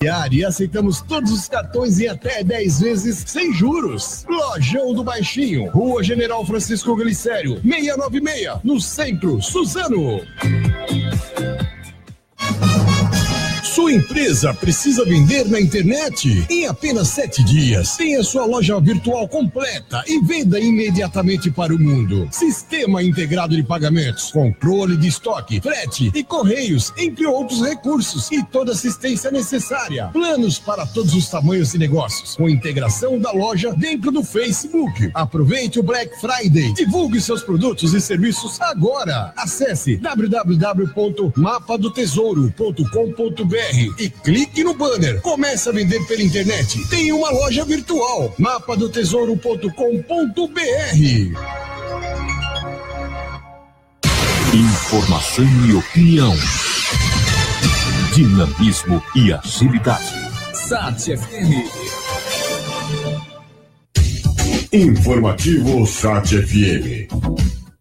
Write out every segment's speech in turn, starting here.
E aceitamos todos os cartões e até 10 vezes sem juros. Lojão do Baixinho, Rua General Francisco Glicério, 696, no centro, Suzano. Sua empresa precisa vender na internet? Em apenas 7 dias, tenha sua loja virtual completa e venda imediatamente para o mundo. Sistema integrado de pagamentos, controle de estoque, frete e correios, entre outros recursos e toda assistência necessária. Planos para todos os tamanhos de negócios, com integração da loja dentro do Facebook. Aproveite o Black Friday. Divulgue seus produtos e serviços agora. Acesse www.mapadotesouro.com.br e clique no banner. Comece a vender pela internet. Tem uma loja virtual. mapadotesouro.com.br. Informação e opinião. Dinamismo e agilidade. Sat FM. Informativo Sat FM.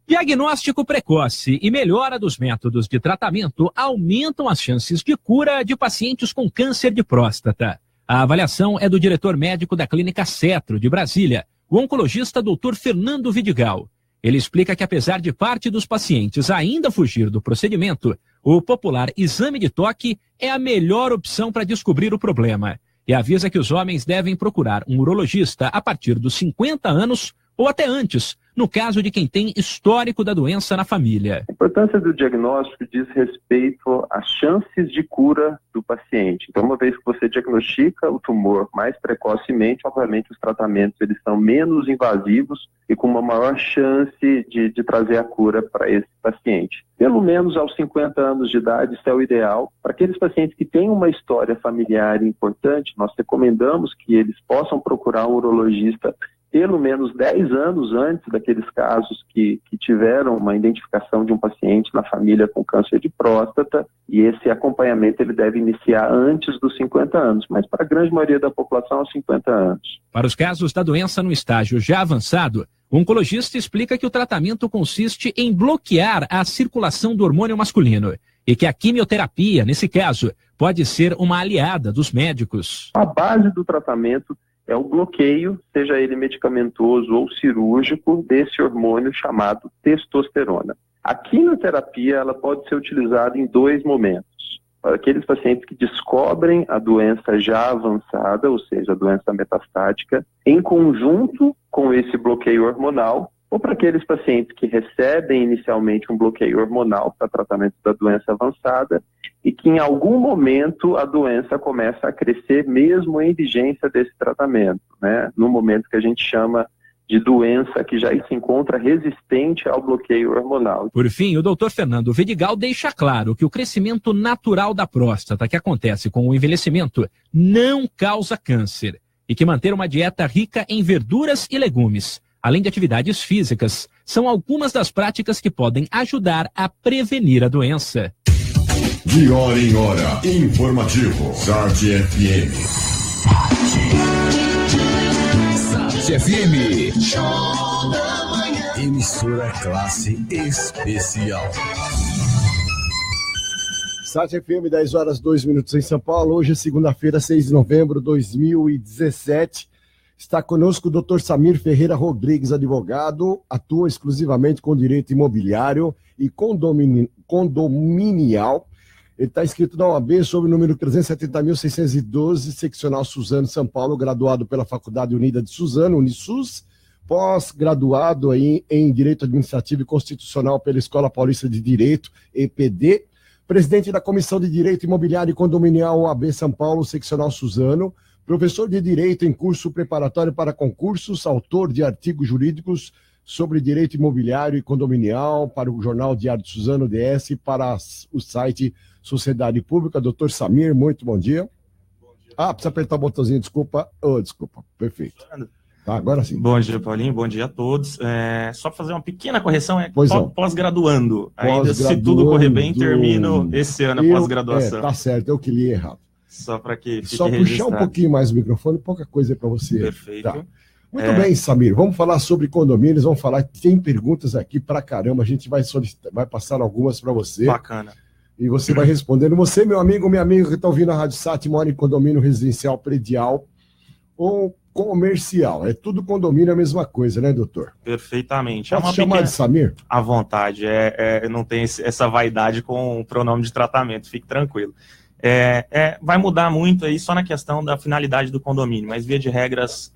Diagnóstico precoce e melhora dos métodos de tratamento aumentam as chances de cura de pacientes com câncer de próstata. A avaliação é do diretor médico da Clínica Cetro, de Brasília, o oncologista Dr. Fernando Vidigal. Ele explica que, apesar de parte dos pacientes ainda fugir do procedimento, o popular exame de toque é a melhor opção para descobrir o problema. E avisa que os homens devem procurar um urologista a partir dos 50 anos ou até antes, no caso de quem tem histórico da doença na família. A importância do diagnóstico diz respeito às chances de cura do paciente. Então, uma vez que você diagnostica o tumor mais precocemente, obviamente os tratamentos eles são menos invasivos e com uma maior chance de trazer a cura para esse paciente. Pelo menos aos 50 anos de idade, isso é o ideal. Para aqueles pacientes que têm uma história familiar importante, nós recomendamos que eles possam procurar um urologista pelo menos 10 anos antes daqueles casos que tiveram uma identificação de um paciente na família com câncer de próstata, e esse acompanhamento ele deve iniciar antes dos 50 anos, mas para a grande maioria da população aos 50 anos. Para os casos da doença no estágio já avançado, o oncologista explica que o tratamento consiste em bloquear a circulação do hormônio masculino e que a quimioterapia, nesse caso, pode ser uma aliada dos médicos. A base do tratamento é o bloqueio, seja ele medicamentoso ou cirúrgico, desse hormônio chamado testosterona. A quimioterapia ela pode ser utilizada em 2 momentos. Para aqueles pacientes que descobrem a doença já avançada, ou seja, a doença metastática, em conjunto com esse bloqueio hormonal, ou para aqueles pacientes que recebem inicialmente um bloqueio hormonal para tratamento da doença avançada e que em algum momento a doença começa a crescer mesmo em vigência desse tratamento, né? No momento que a gente chama de doença que já se encontra resistente ao bloqueio hormonal. Por fim, o Dr. Fernando Vidigal deixa claro que o crescimento natural da próstata que acontece com o envelhecimento não causa câncer e que manter uma dieta rica em verduras e legumes, além de atividades físicas, são algumas das práticas que podem ajudar a prevenir a doença. De hora em hora, informativo. Sat FM. Sat FM. Show da manhã. Emissora classe especial. Sat FM, 10 horas 2 minutos em São Paulo. Hoje é segunda-feira, 6 de novembro de 2017. Está conosco o Dr. Samir Ferreira Rodrigues, advogado, atua exclusivamente com direito imobiliário e condominial. Ele está inscrito na OAB sob o número 370.612, seccional Suzano, São Paulo, graduado pela Faculdade Unida de Suzano, Unisus, pós-graduado em Direito Administrativo e Constitucional pela Escola Paulista de Direito, EPD, presidente da Comissão de Direito Imobiliário e Condominial OAB São Paulo, seccional Suzano, professor de Direito em curso preparatório para concursos, autor de artigos jurídicos sobre direito imobiliário e condominial para o jornal Diário de Suzano, DS, para o site Sociedade Pública. Doutor Samir, muito bom dia. Bom dia. Precisa apertar o botãozinho, desculpa. Desculpa, perfeito. Tá, agora sim. Bom dia, Paulinho, bom dia a todos. Só fazer uma pequena correção, pós-graduando. Ainda, se tudo correr bem, termino esse ano a pós-graduação. Tá certo, eu que li errado. Só para que fique só registrado. Puxar um pouquinho mais o microfone, pouca coisa para você. Perfeito. Tá. Muito bem, Samir, vamos falar sobre condomínios, vamos falar, tem perguntas aqui pra caramba, a gente vai passar algumas para você. Bacana. E você vai respondendo. Você, meu amigo, minha amiga que está ouvindo a Rádio Sat, mora em condomínio residencial, predial ou comercial. É tudo condomínio, a mesma coisa, né, doutor? Perfeitamente. Posso chamar de Samir? À vontade. Não tem essa vaidade com o pronome de tratamento, fique tranquilo. Vai mudar muito aí só na questão da finalidade do condomínio, mas via de regras,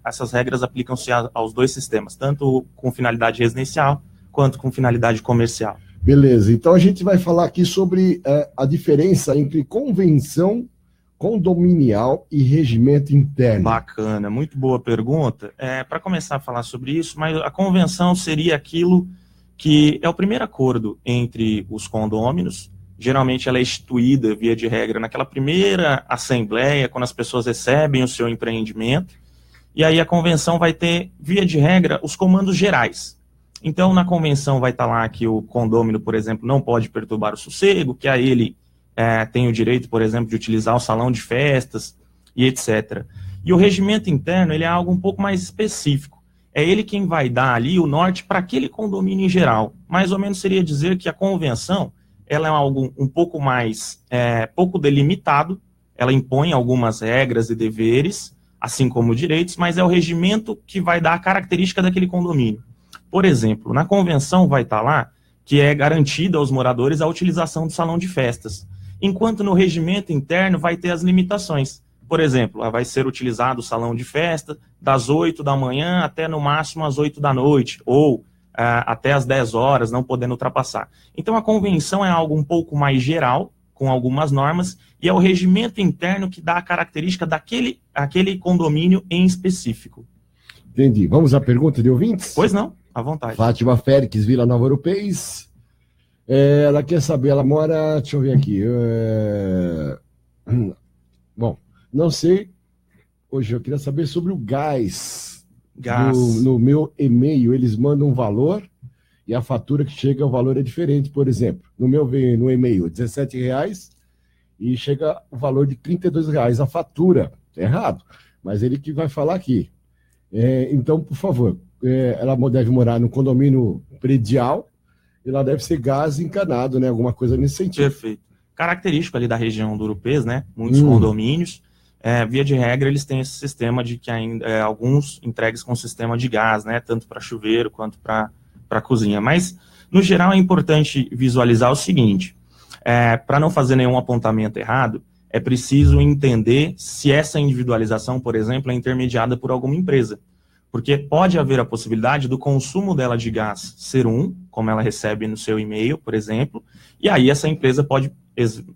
essas regras aplicam-se aos dois sistemas, tanto com finalidade residencial quanto com finalidade comercial. Beleza, então a gente vai falar aqui sobre a diferença entre convenção condominial e regimento interno. Bacana, muito boa pergunta. Para começar a falar sobre isso, mas a convenção seria aquilo que é o primeiro acordo entre os condôminos. Geralmente ela é instituída, via de regra, naquela primeira assembleia, quando as pessoas recebem o seu empreendimento, e aí a convenção vai ter, via de regra, os comandos gerais. Então, na convenção vai estar lá que o condômino, por exemplo, não pode perturbar o sossego, que a ele tem o direito, por exemplo, de utilizar o salão de festas e etc. E o regimento interno, ele é algo um pouco mais específico. É ele quem vai dar ali o norte para aquele condomínio em geral. Mais ou menos seria dizer que a convenção, ela é algo um pouco mais, pouco delimitado, ela impõe algumas regras e deveres, assim como direitos, mas é o regimento que vai dar a característica daquele condomínio. Por exemplo, na convenção vai estar lá que é garantida aos moradores a utilização do salão de festas, enquanto no regimento interno vai ter as limitações. Por exemplo, vai ser utilizado o salão de festa das 8 da manhã até no máximo às 8 da noite, ou até às 10 horas, não podendo ultrapassar. Então a convenção é algo um pouco mais geral, com algumas normas, e é o regimento interno que dá a característica daquele condomínio em específico. Entendi. Vamos à pergunta de ouvintes? Pois não, à vontade. Fátima Félix, Vila Nova Europeis. Ela quer saber, ela mora, deixa eu ver aqui. Bom, não sei, hoje eu queria saber sobre o gás. No meu e-mail, eles mandam um valor e a fatura que chega, o valor é diferente. Por exemplo, no e-mail, R$17 e chega o valor de R$32. A fatura, é errado, mas ele que vai falar aqui. Então, por favor, ela deve morar no condomínio predial e ela deve ser gás encanado, né? Alguma coisa nesse sentido. Perfeito. Característico ali da região do Ouro-Preso, né? Muitos condomínios. Via de regra, eles têm esse sistema de que ainda alguns entregues com sistema de gás, né? Tanto para chuveiro quanto para cozinha. Mas, no geral, é importante visualizar o seguinte: para não fazer nenhum apontamento errado, é preciso entender se essa individualização, por exemplo, é intermediada por alguma empresa. Porque pode haver a possibilidade do consumo dela de gás ser como ela recebe no seu e-mail, por exemplo, e aí essa empresa pode,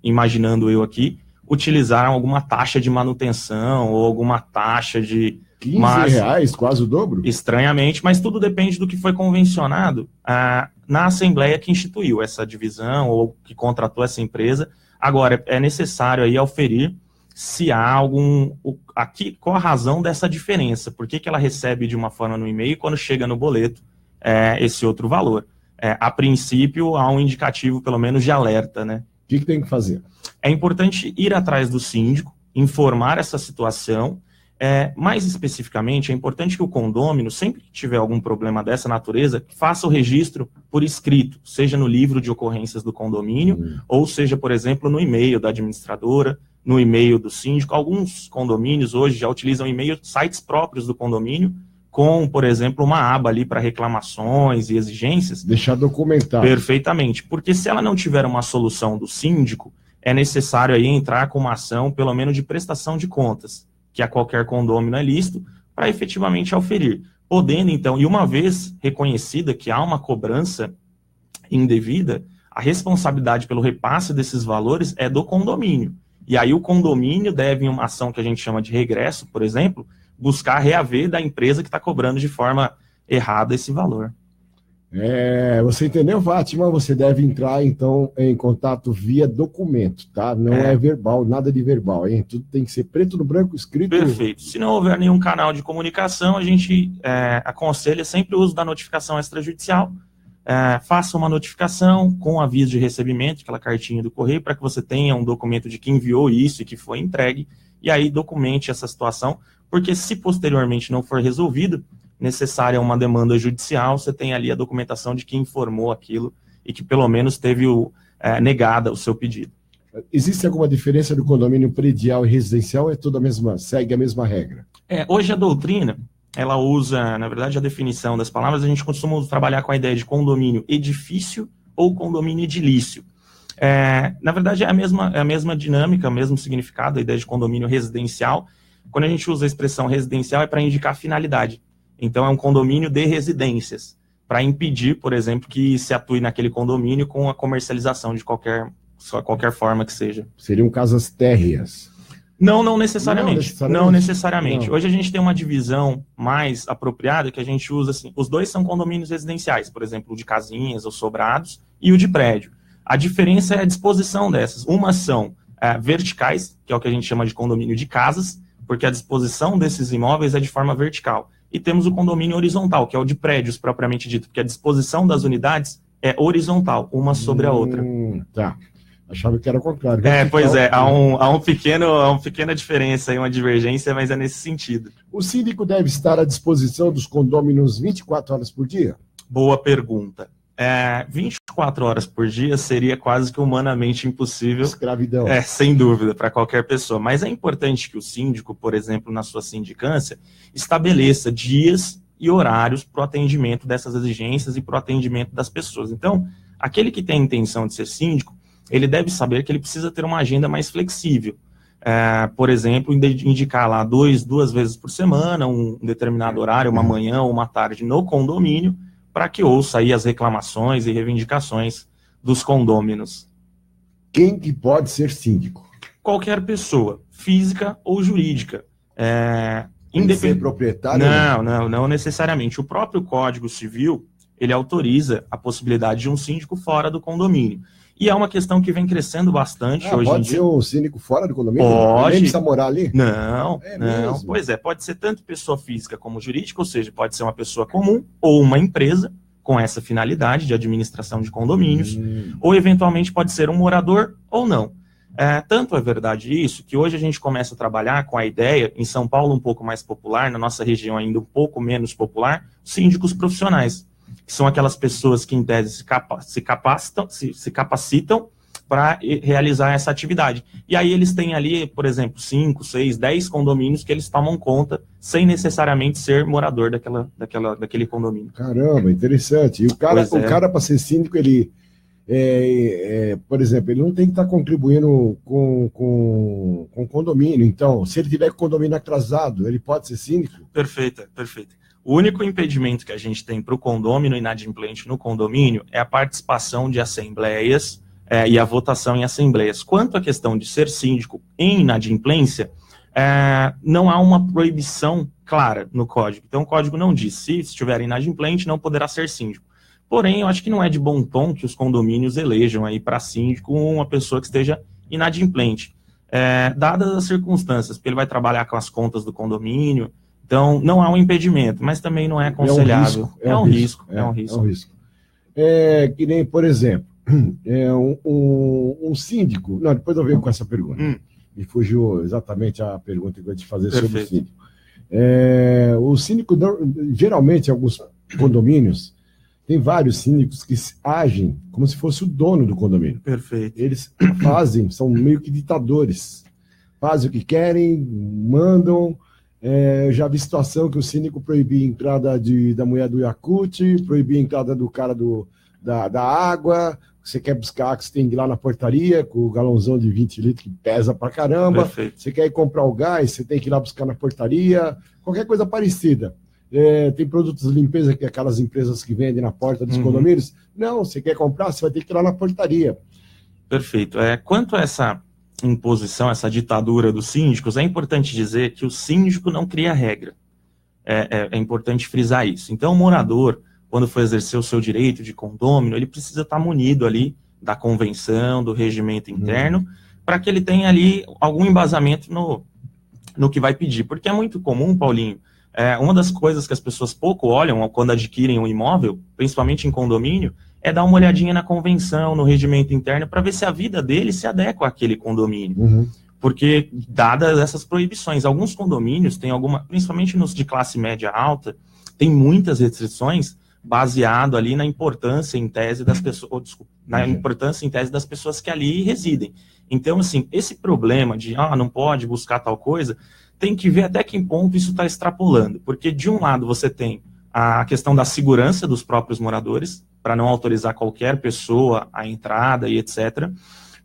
imaginando eu aqui, utilizar alguma taxa de manutenção ou alguma taxa de... R$15, quase o dobro? Estranhamente, mas tudo depende do que foi convencionado na Assembleia que instituiu essa divisão ou que contratou essa empresa. Agora, é necessário aí aferir se há qual a razão dessa diferença, por que ela recebe de uma forma no e-mail e quando chega no boleto esse outro valor. A princípio, há um indicativo, pelo menos, de alerta, né? O que tem que fazer? É importante ir atrás do síndico, informar essa situação. Mais especificamente, é importante que o condômino, sempre que tiver algum problema dessa natureza, faça o registro por escrito, seja no livro de ocorrências do condomínio, ou seja, por exemplo, no e-mail da administradora, no e-mail do síndico. Alguns condomínios hoje já utilizam sites próprios do condomínio, com, por exemplo, uma aba ali para reclamações e exigências. Deixar documentado. Perfeitamente, porque se ela não tiver uma solução do síndico, é necessário aí entrar com uma ação, pelo menos de prestação de contas, que a qualquer condômino é lícito, para efetivamente auferir. Podendo, então, e uma vez reconhecida que há uma cobrança indevida, a responsabilidade pelo repasse desses valores é do condomínio. E aí o condomínio deve, em uma ação que a gente chama de regresso, por exemplo, buscar reaver da empresa que está cobrando de forma errada esse valor. Você entendeu, Fátima? Você deve entrar, então, em contato via documento, tá? Não é verbal, nada de verbal, hein? Tudo tem que ser preto no branco, escrito... Perfeito. Se não houver nenhum canal de comunicação, a gente aconselha sempre o uso da notificação extrajudicial. Faça uma notificação com aviso de recebimento, aquela cartinha do correio, para que você tenha um documento de que enviou isso e que foi entregue, e aí documente essa situação, porque se posteriormente não for resolvido, necessária uma demanda judicial, você tem ali a documentação de que informou aquilo e que pelo menos teve negada o seu pedido. Existe alguma diferença do condomínio predial e residencial? É tudo a mesma, segue a mesma regra? Hoje a doutrina, ela usa, na verdade, a definição das palavras, a gente costuma trabalhar com a ideia de condomínio edifício ou condomínio edilício. Na verdade, é a mesma dinâmica, o mesmo significado, a ideia de condomínio residencial. Quando a gente usa a expressão residencial, é para indicar finalidade. Então, é um condomínio de residências, para impedir, por exemplo, que se atue naquele condomínio com a comercialização de qualquer forma que seja. Seriam casas térreas? Não necessariamente. Não necessariamente. Não. Hoje a gente tem uma divisão mais apropriada que a gente usa assim, os dois são condomínios residenciais, por exemplo, o de casinhas ou sobrados e o de prédio. A diferença é a disposição dessas. Umas são verticais, que é o que a gente chama de condomínio de casas, porque a disposição desses imóveis é de forma vertical. E temos o condomínio horizontal, que é o de prédios propriamente dito, porque a disposição das unidades é horizontal, uma sobre a outra. Tá. Achava que era o contrário. Pois é, há uma pequena diferença aí, uma divergência, mas é nesse sentido. O síndico deve estar à disposição dos condôminos 24 horas por dia? Boa pergunta. 24 horas por dia seria quase que humanamente impossível. Escravidão. Sem dúvida, para qualquer pessoa. Mas é importante que o síndico, por exemplo, na sua sindicância, estabeleça dias e horários para o atendimento dessas exigências e para o atendimento das pessoas. Então, aquele que tem a intenção de ser síndico, ele deve saber que ele precisa ter uma agenda mais flexível. Por exemplo, indicar lá duas vezes por semana, um determinado horário, uma manhã ou uma tarde no condomínio, para que ouça aí as reclamações e reivindicações dos condôminos. Quem que pode ser síndico? Qualquer pessoa, física ou jurídica. Tem que ser proprietário? Não necessariamente. O próprio Código Civil, ele autoriza a possibilidade de um síndico fora do condomínio. E é uma questão que vem crescendo bastante hoje em dia. Pode ser um síndico fora do condomínio? Pode. Nem precisa morar ali? Não. Mesmo? Pois pode ser tanto pessoa física como jurídica, ou seja, pode ser uma pessoa comum ou uma empresa com essa finalidade de administração de condomínios, ou eventualmente pode ser um morador ou não. Tanto é verdade isso, que hoje a gente começa a trabalhar com a ideia, em São Paulo um pouco mais popular, na nossa região ainda um pouco menos popular, síndicos profissionais, que são aquelas pessoas que, em tese, se capacitam para realizar essa atividade. E aí eles têm ali, por exemplo, 5, 6, 10 condomínios que eles tomam conta, sem necessariamente ser morador daquele condomínio. Caramba, interessante. E o cara para ser síndico, ele, por exemplo, ele não tem que estar contribuindo com o condomínio. Então, se ele tiver condomínio atrasado, ele pode ser síndico? Perfeito. O único impedimento que a gente tem para o condômino inadimplente no condomínio é a participação de assembleias e a votação em assembleias. Quanto à questão de ser síndico em inadimplência, não há uma proibição clara no código. Então, o código não diz, se estiver inadimplente, não poderá ser síndico. Porém, eu acho que não é de bom tom que os condomínios elejam aí para síndico uma pessoa que esteja inadimplente. Dadas as circunstâncias, porque ele vai trabalhar com as contas do condomínio. Então, não há um impedimento, mas também não é aconselhável. É um risco. Que nem, por exemplo, um síndico... Não, depois eu venho com essa pergunta. Me fugiu exatamente a pergunta que eu ia te fazer sobre o síndico. O síndico, geralmente, em alguns condomínios, tem vários síndicos que agem como se fosse o dono do condomínio. Perfeito. Eles são meio que ditadores. Fazem o que querem, mandam... Eu já vi situação que o síndico proibia a entrada da mulher do Yakult, proibia a entrada do cara da água. Você quer buscar água, você tem que ir lá na portaria com o galãozão de 20 litros que pesa pra caramba. Perfeito. Você quer ir comprar o gás, você tem que ir lá buscar na portaria. Qualquer coisa parecida. Tem produtos de limpeza, que é aquelas empresas que vendem na porta dos condomínios. Não, você quer comprar, você vai ter que ir lá na portaria. Perfeito. Quanto a essa imposição, essa ditadura dos síndicos, é importante dizer que o síndico não cria regra. É importante frisar isso. Então, o morador, quando for exercer o seu direito de condômino, ele precisa estar munido ali da convenção, do regimento interno, para que ele tenha ali algum embasamento no que vai pedir. Porque é muito comum, Paulinho, uma das coisas que as pessoas pouco olham quando adquirem um imóvel, principalmente em condomínio, é dar uma olhadinha na convenção, no regimento interno, para ver se a vida dele se adequa àquele condomínio. Porque, dadas essas proibições, alguns condomínios têm principalmente nos de classe média alta, tem muitas restrições, baseado ali na importância em tese das pessoas, na importância em tese das pessoas que ali residem. Então, assim, esse problema de, não pode buscar tal coisa, tem que ver até que ponto isso está extrapolando, porque de um lado você tem a questão da segurança dos próprios moradores, para não autorizar qualquer pessoa a entrada e etc.,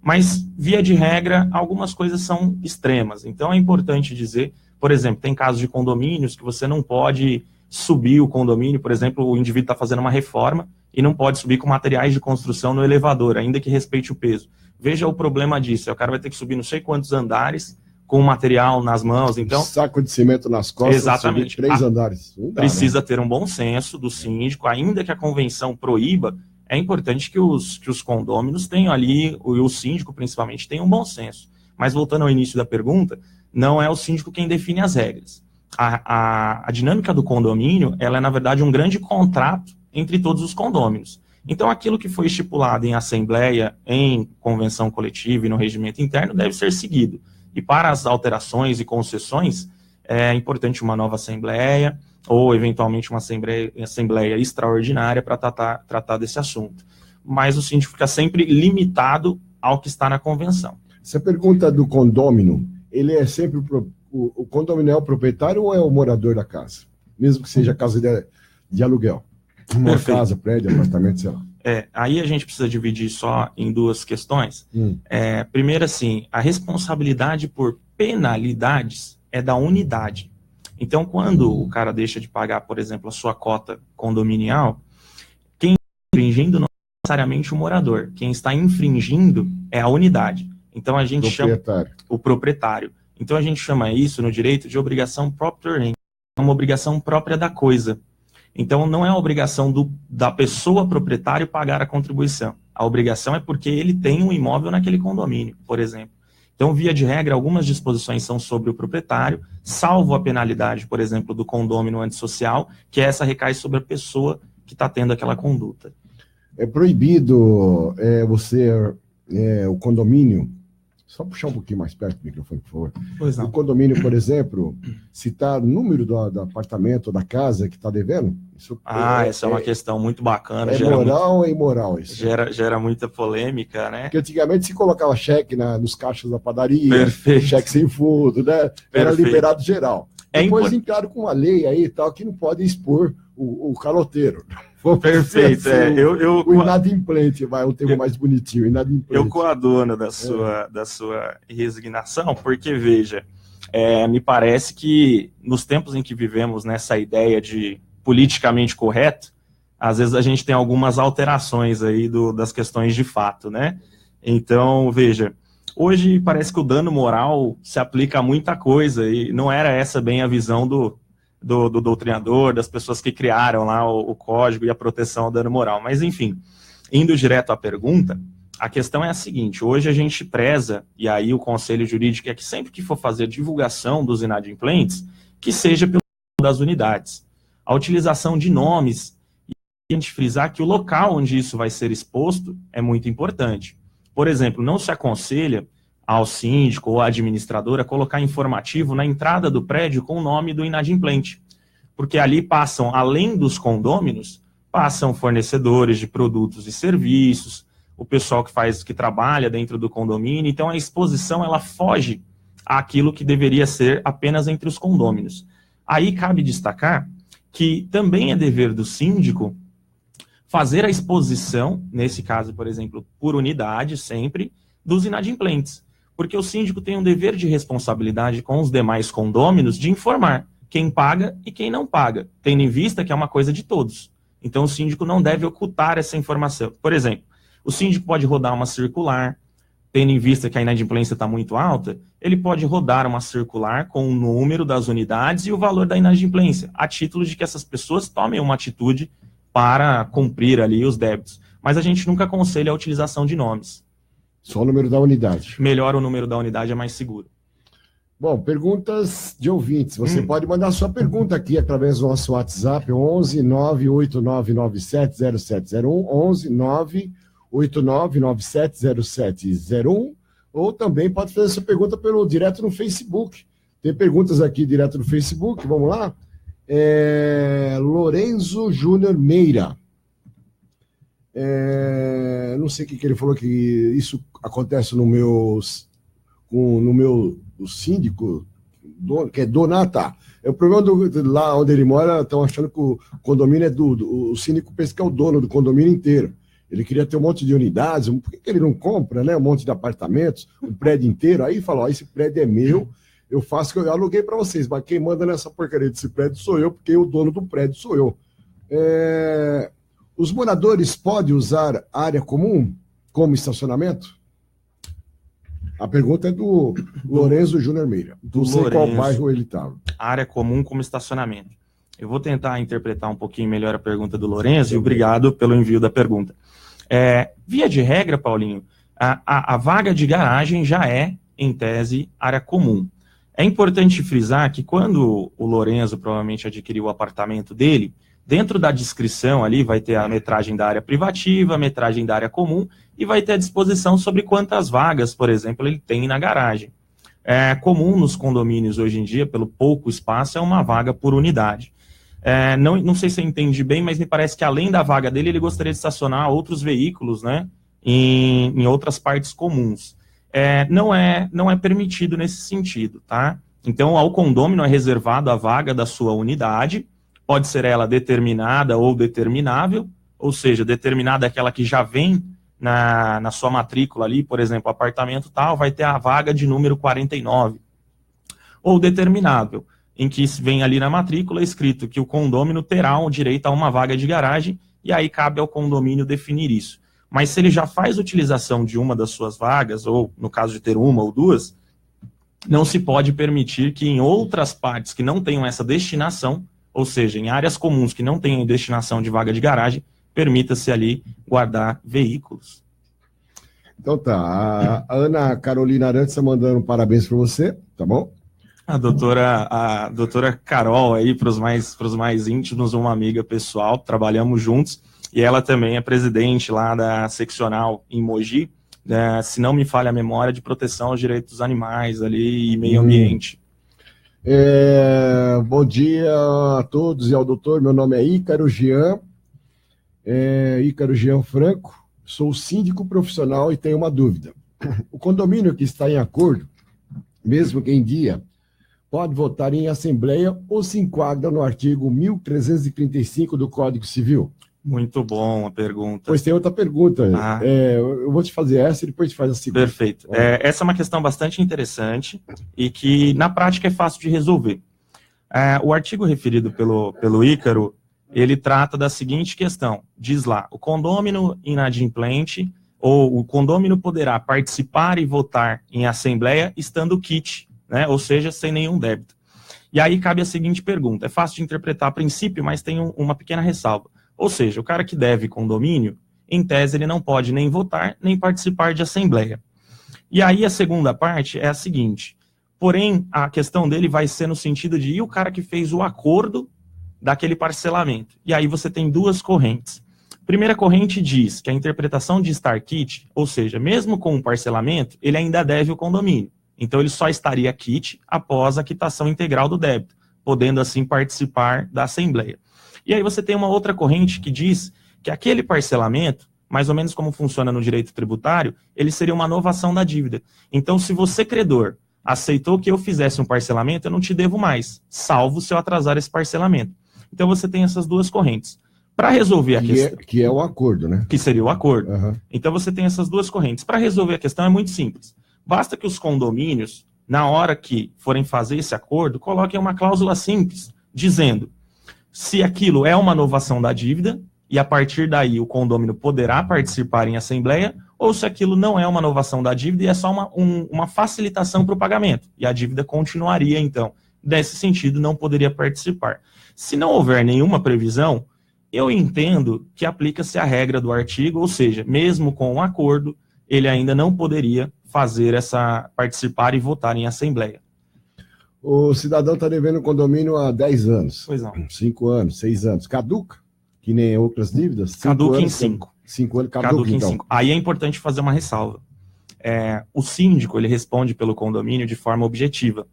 mas, via de regra, algumas coisas são extremas. Então, é importante dizer, por exemplo, tem casos de condomínios que você não pode subir o condomínio, por exemplo, o indivíduo está fazendo uma reforma e não pode subir com materiais de construção no elevador, ainda que respeite o peso. Veja o problema disso, o cara vai ter que subir não sei quantos andares com material nas mãos, então... Saco de cimento nas costas, exatamente. 3 andares. Precisa ter um bom senso do síndico, ainda que a convenção proíba, é importante que os condôminos tenham ali, o síndico principalmente, tenha um bom senso. Mas voltando ao início da pergunta, não é o síndico quem define as regras. A dinâmica do condomínio, ela é, na verdade, um grande contrato entre todos os condôminos. Então, aquilo que foi estipulado em assembleia, em convenção coletiva e no regimento interno, deve ser seguido. E para as alterações e concessões, é importante uma nova assembleia, ou eventualmente uma assembleia extraordinária para tratar desse assunto. Mas o síndico fica sempre limitado ao que está na convenção. Essa pergunta do condômino, ele é sempre o condômino é o proprietário ou é o morador da casa? Mesmo que seja casa de aluguel. Uma casa, prédio, apartamento, sei lá. Aí a gente precisa dividir só em duas questões. Primeiro, assim, a responsabilidade por penalidades é da unidade. Então, quando o cara deixa de pagar, por exemplo, a sua cota condominial, quem está infringindo não é necessariamente o morador. Quem está infringindo é a unidade. Então, a gente chama o proprietário. Então, a gente chama isso no direito de obrigação property, é uma obrigação própria da coisa. Então, não é a obrigação da pessoa proprietária pagar a contribuição. A obrigação é porque ele tem um imóvel naquele condomínio, por exemplo. Então, via de regra, algumas disposições são sobre o proprietário, salvo a penalidade, por exemplo, do condômino antissocial, que essa recai sobre a pessoa que está tendo aquela conduta. É proibido o condomínio, só puxar um pouquinho mais perto do microfone, por favor. Pois não. O condomínio, por exemplo, citar o número do apartamento ou da casa que está devendo? Essa é uma questão muito bacana. É moral ou imoral isso? Gera muita polêmica, né? Porque antigamente se colocava cheque nos caixas da padaria, Perfeito. Cheque sem fundo, né? Era liberado geral. Depois entraram com uma lei aí e tal, que não pode expor o caloteiro. Perfeito. O inadimplente, vai, um termo mais bonitinho, inadimplente. Eu coadono da sua resignação, porque, veja, me parece que nos tempos em que vivemos nessa ideia de politicamente correto, às vezes a gente tem algumas alterações aí das questões de fato, né? Então, veja, hoje parece que o dano moral se aplica a muita coisa e não era essa bem a visão do doutrinador, das pessoas que criaram lá o código e a proteção ao dano moral. Mas, enfim, indo direto à pergunta, a questão é a seguinte: hoje a gente preza, e aí o conselho jurídico é que sempre que for fazer divulgação dos inadimplentes, que seja pelo das unidades. A utilização de nomes, e a gente frisar que o local onde isso vai ser exposto é muito importante. Por exemplo, não se aconselha ao síndico ou à administradora colocar informativo na entrada do prédio com o nome do inadimplente, porque ali passam, além dos condôminos, passam fornecedores de produtos e serviços, o pessoal que trabalha dentro do condomínio. Então a exposição ela foge àquilo que deveria ser apenas entre os condôminos. Aí cabe destacar que também é dever do síndico fazer a exposição, nesse caso, por exemplo, por unidade sempre, dos inadimplentes. Porque o síndico tem um dever de responsabilidade com os demais condôminos de informar quem paga e quem não paga, tendo em vista que é uma coisa de todos. Então o síndico não deve ocultar essa informação. Por exemplo, o síndico pode rodar uma circular, tendo em vista que a inadimplência está muito alta, ele pode rodar uma circular com o número das unidades e o valor da inadimplência, a título de que essas pessoas tomem uma atitude para cumprir ali os débitos. Mas a gente nunca aconselha a utilização de nomes. Só o número da unidade. Melhor o número da unidade, é mais seguro. Bom, perguntas de ouvintes. Você pode mandar sua pergunta aqui através do nosso WhatsApp, 11 98997 0701, 11 98997 0701, ou também pode fazer sua pergunta direto no Facebook. Tem perguntas aqui direto no Facebook, vamos lá? Lorenzo Júnior Meira. Não sei o que ele falou, que isso acontece no meu síndico, que é Donata. O problema lá onde ele mora, estão achando que o condomínio é o síndico pensa que é o dono do condomínio inteiro. Ele queria ter um monte de unidades, por que ele não compra, né? Um monte de apartamentos, um prédio inteiro? Aí falou, esse prédio é meu, eu faço que eu aluguei para vocês, mas quem manda nessa porcaria desse prédio sou eu, porque o dono do prédio sou eu. Os moradores podem usar área comum como estacionamento? A pergunta é do Lorenzo Júnior Meira. Não sei qual bairro ele estava. Área comum como estacionamento. Eu vou tentar interpretar um pouquinho melhor a pergunta do Lorenzo e obrigado pelo envio da pergunta. Via de regra, Paulinho, a vaga de garagem já é, em tese, área comum. É importante frisar que quando o Lorenzo provavelmente adquiriu o apartamento dele, dentro da descrição ali vai ter a metragem da área privativa, a metragem da área comum e vai ter a disposição sobre quantas vagas, por exemplo, ele tem na garagem. É comum nos condomínios hoje em dia, pelo pouco espaço, é uma vaga por unidade. Não sei se você entende bem, mas me parece que além da vaga dele, ele gostaria de estacionar outros veículos, né, em outras partes comuns. Não é permitido nesse sentido, tá? Então, ao condômino é reservado a vaga da sua unidade, pode ser ela determinada ou determinável, ou seja, determinada é aquela que já vem na sua matrícula ali, por exemplo, apartamento tal, vai ter a vaga de número 49. Ou determinável, em que vem ali na matrícula escrito que o condômino terá o direito a uma vaga de garagem, e aí cabe ao condomínio definir isso. Mas se ele já faz utilização de uma das suas vagas, ou no caso de ter uma ou duas, não se pode permitir que em outras partes que não tenham essa destinação, ou seja, em áreas comuns que não tenham destinação de vaga de garagem, permita-se ali guardar veículos. Então tá, a Ana Carolina Arantes está mandando parabéns para você, tá bom? A doutora Carol aí, para os mais íntimos, uma amiga pessoal, trabalhamos juntos, e ela também é presidente lá da seccional em Mogi, se não me falha a memória, de proteção aos direitos dos animais ali e meio ambiente. Bom dia a todos e ao doutor, meu nome é Ícaro Jean Franco, sou síndico profissional e tenho uma dúvida. O condomínio que está em acordo, mesmo que em dia, pode votar em assembleia ou se enquadra no artigo 1335 do Código Civil? Muito bom a pergunta. Pois tem outra pergunta. Eu vou te fazer essa e depois te faz a segunda. Perfeito. Essa é uma questão bastante interessante e que, na prática, é fácil de resolver. O artigo referido pelo Ícaro, ele trata da seguinte questão. Diz lá, o condômino inadimplente ou o condômino poderá participar e votar em assembleia estando quite, né? Ou seja, sem nenhum débito. E aí cabe a seguinte pergunta. É fácil de interpretar a princípio, mas tem uma pequena ressalva. Ou seja, o cara que deve condomínio, em tese, ele não pode nem votar, nem participar de assembleia. E aí a segunda parte é a seguinte, porém, a questão dele vai ser no sentido de, e o cara que fez o acordo daquele parcelamento? E aí você tem duas correntes. Primeira corrente diz que a interpretação de estar quite, ou seja, mesmo com o parcelamento, ele ainda deve o condomínio. Então ele só estaria quite após a quitação integral do débito, podendo assim participar da assembleia. E aí você tem uma outra corrente que diz que aquele parcelamento, mais ou menos como funciona no direito tributário, ele seria uma novação da dívida. Então, se você, credor, aceitou que eu fizesse um parcelamento, eu não te devo mais, salvo se eu atrasar esse parcelamento. Então, você tem essas duas correntes. Para resolver a questão... Que é o acordo, né? Que seria o acordo. Uhum. Então, você tem essas duas correntes. Para resolver a questão é muito simples. Basta que os condomínios, na hora que forem fazer esse acordo, coloquem uma cláusula simples, dizendo se aquilo é uma novação da dívida, e a partir daí o condômino poderá participar em assembleia, ou se aquilo não é uma novação da dívida e é só uma facilitação para o pagamento, e a dívida continuaria, então. Nesse sentido, não poderia participar. Se não houver nenhuma previsão, eu entendo que aplica-se a regra do artigo, ou seja, mesmo com um acordo, ele ainda não poderia participar e votar em assembleia. O cidadão está devendo condomínio há 10 anos. Pois não. 5 anos, 6 anos. Caduca? Que nem outras dívidas? Caduca em 5. 5 anos, caduca em 5. Aí é importante fazer uma ressalva. O síndico, ele responde pelo condomínio de forma objetiva.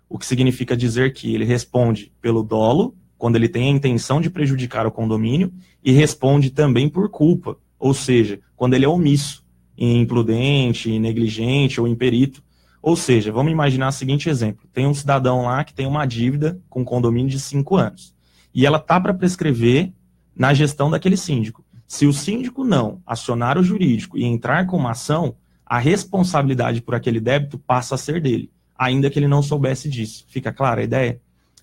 O que significa dizer que ele responde pelo dolo, quando ele tem a intenção de prejudicar o condomínio, e responde também por culpa, ou seja, quando ele é omisso, imprudente, negligente ou imperito. Ou seja, vamos imaginar o seguinte exemplo: tem um cidadão lá que tem uma dívida com um condomínio de 5 anos, e ela está para prescrever na gestão daquele síndico. Se o síndico não acionar o jurídico e entrar com uma ação, a responsabilidade por aquele débito passa a ser dele, ainda que ele não soubesse disso. Fica clara a ideia?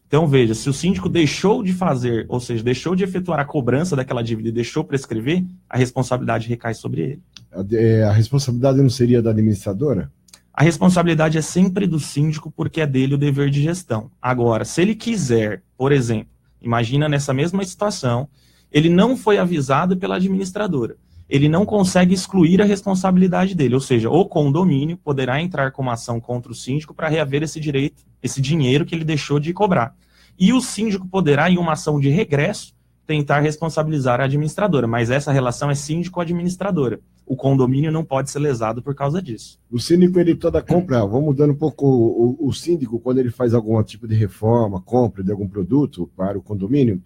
Então, veja, se o síndico deixou de fazer, ou seja, deixou de efetuar a cobrança daquela dívida e deixou prescrever, a responsabilidade recai sobre ele. A responsabilidade não seria da administradora? A responsabilidade é sempre do síndico, porque é dele o dever de gestão. Agora, se ele quiser, por exemplo, imagina nessa mesma situação, ele não foi avisado pela administradora, ele não consegue excluir a responsabilidade dele, ou seja, o condomínio poderá entrar com uma ação contra o síndico para reaver esse direito, esse dinheiro que ele deixou de cobrar. E o síndico poderá, em uma ação de regresso, tentar responsabilizar a administradora, mas essa relação é síndico-administradora. O condomínio não pode ser lesado por causa disso. O síndico, ele toda compra, vamos mudando um pouco, o síndico, quando ele faz algum tipo de reforma, compra de algum produto para o condomínio,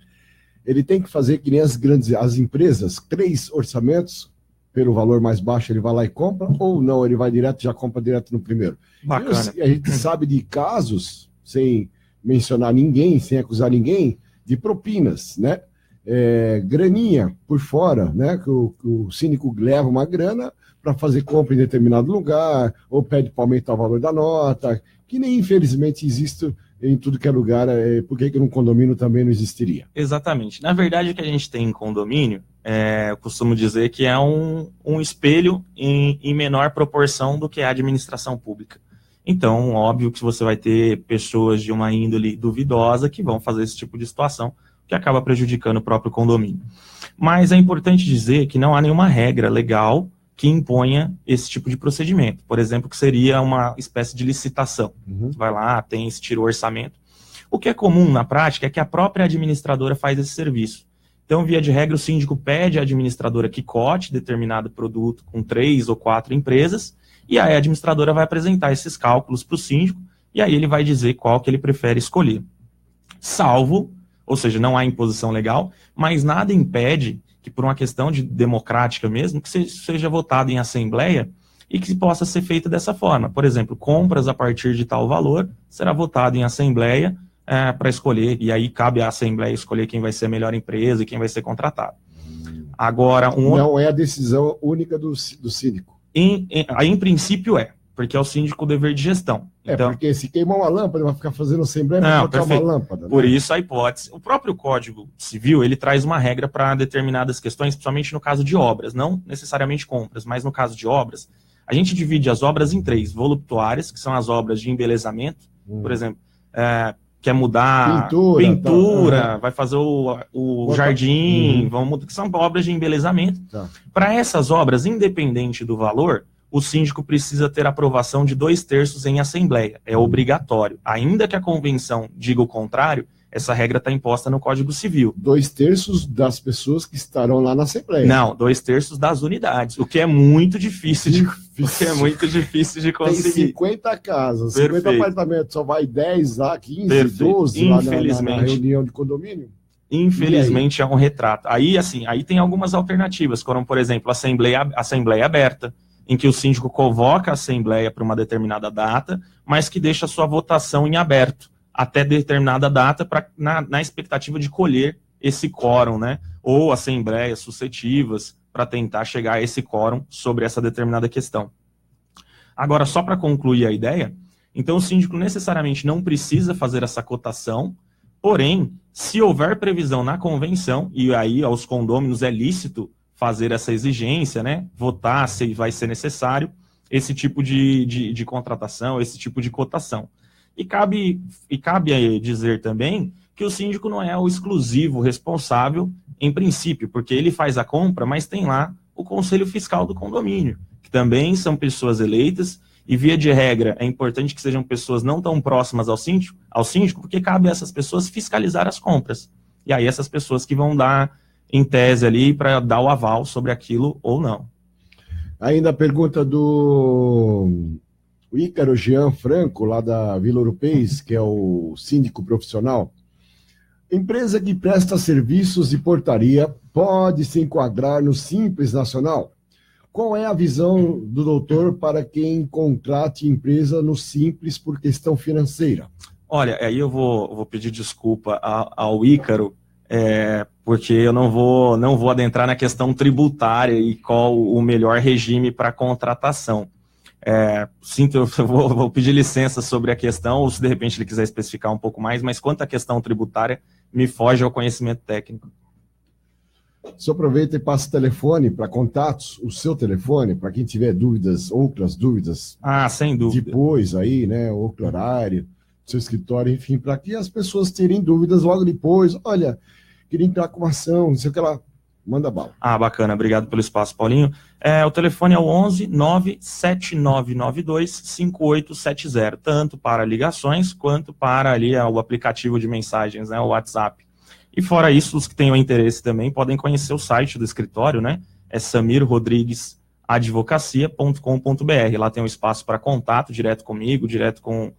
ele tem que fazer que nem as empresas, 3 orçamentos, pelo valor mais baixo ele vai lá e compra, ou não, ele vai direto, já compra direto no primeiro. Bacana. A gente sabe de casos, sem mencionar ninguém, sem acusar ninguém, de propinas, né? Graninha por fora, né? Que o síndico leva uma grana para fazer compra em determinado lugar, ou pede para aumentar o valor da nota, que nem infelizmente existe em tudo que é lugar. Por que num condomínio também não existiria? Exatamente. Na verdade, o que a gente tem em condomínio, eu costumo dizer que é um espelho em menor proporção do que a administração pública. Então, óbvio que você vai ter pessoas de uma índole duvidosa que vão fazer esse tipo de situação, que acaba prejudicando o próprio condomínio. Mas é importante dizer que não há nenhuma regra legal que imponha esse tipo de procedimento. Por exemplo, que seria uma espécie de licitação. Você vai lá, tira o orçamento. O que é comum na prática é que a própria administradora faz esse serviço. Então, via de regra, o síndico pede à administradora que cote determinado produto com 3 ou 4 empresas, e aí a administradora vai apresentar esses cálculos para o síndico, e aí ele vai dizer qual que ele prefere escolher. Salvo, ou seja, não há imposição legal, mas nada impede que, por uma questão democrática mesmo, que seja votado em assembleia e que possa ser feita dessa forma. Por exemplo, compras a partir de tal valor será votado em assembleia para escolher, e aí cabe à assembleia escolher quem vai ser a melhor empresa e quem vai ser contratado. Agora, não é a decisão única do síndico. Em princípio porque é o síndico o dever de gestão. Então, porque se queimar uma lâmpada, vai ficar fazendo assembleia para trocar uma lâmpada. Por isso a hipótese. O próprio Código Civil, ele traz uma regra para determinadas questões, principalmente no caso de obras, não necessariamente compras, mas no caso de obras, a gente divide as obras em 3, voluptuárias, que são as obras de embelezamento, por exemplo, quer mudar pintura, vai fazer o jardim, que são obras de embelezamento. Para essas obras, independente do valor, o síndico precisa ter aprovação de 2/3 em assembleia. É obrigatório. Ainda que a convenção diga o contrário, essa regra está imposta no Código Civil. 2/3 das pessoas que estarão lá na assembleia. Não, 2/3 das unidades, o que é muito difícil de conseguir. Tem 50 casas, 50 apartamentos, só vai 10 lá, 15, Perfeito. 12 lá na reunião de condomínio? Infelizmente é um retrato. Aí tem algumas alternativas, como, por exemplo, assembleia aberta, em que o síndico convoca a assembleia para uma determinada data, mas que deixa a sua votação em aberto até determinada data na expectativa de colher esse quórum, né? Ou assembleias sucessivas para tentar chegar a esse quórum sobre essa determinada questão. Agora, só para concluir a ideia, então o síndico necessariamente não precisa fazer essa cotação, porém, se houver previsão na convenção, e aí aos condôminos é lícito fazer essa exigência, né? Votar se vai ser necessário esse tipo de contratação, esse tipo de cotação. E cabe dizer também que o síndico não é o exclusivo responsável, em princípio, porque ele faz a compra, mas tem lá o Conselho Fiscal do condomínio, que também são pessoas eleitas, e via de regra é importante que sejam pessoas não tão próximas ao síndico, porque cabe a essas pessoas fiscalizar as compras. E aí essas pessoas que vão dar em tese ali para dar o aval sobre aquilo ou não. Ainda a pergunta do Ícaro Jean Franco, lá da Vila Europeis, que é o síndico profissional. Empresa que presta serviços de portaria pode se enquadrar no Simples Nacional? Qual é a visão do doutor para quem contrate empresa no Simples por questão financeira? Olha, aí eu vou pedir desculpa ao Ícaro, porque eu não vou adentrar na questão tributária e qual o melhor regime para contratação. Sinto, eu vou pedir licença sobre a questão, ou se de repente ele quiser especificar um pouco mais, mas quanto à questão tributária, me foge ao conhecimento técnico. Só aproveita e passa o telefone para contatos, o seu telefone, para quem tiver dúvidas, outras dúvidas. Sem dúvida. Depois aí, né, outro horário, seu escritório, enfim, para que as pessoas terem dúvidas logo depois. Olha, queria entrar com uma ação, não sei o que lá. Manda bala. Bacana, obrigado pelo espaço, Paulinho. O telefone é o 11-97992-5870, tanto para ligações quanto para ali o aplicativo de mensagens, né, o WhatsApp. E fora isso, os que tenham interesse também podem conhecer o site do escritório, né? É samirrodriguesadvocacia.com.br. Lá tem um espaço para contato direto comigo, direto com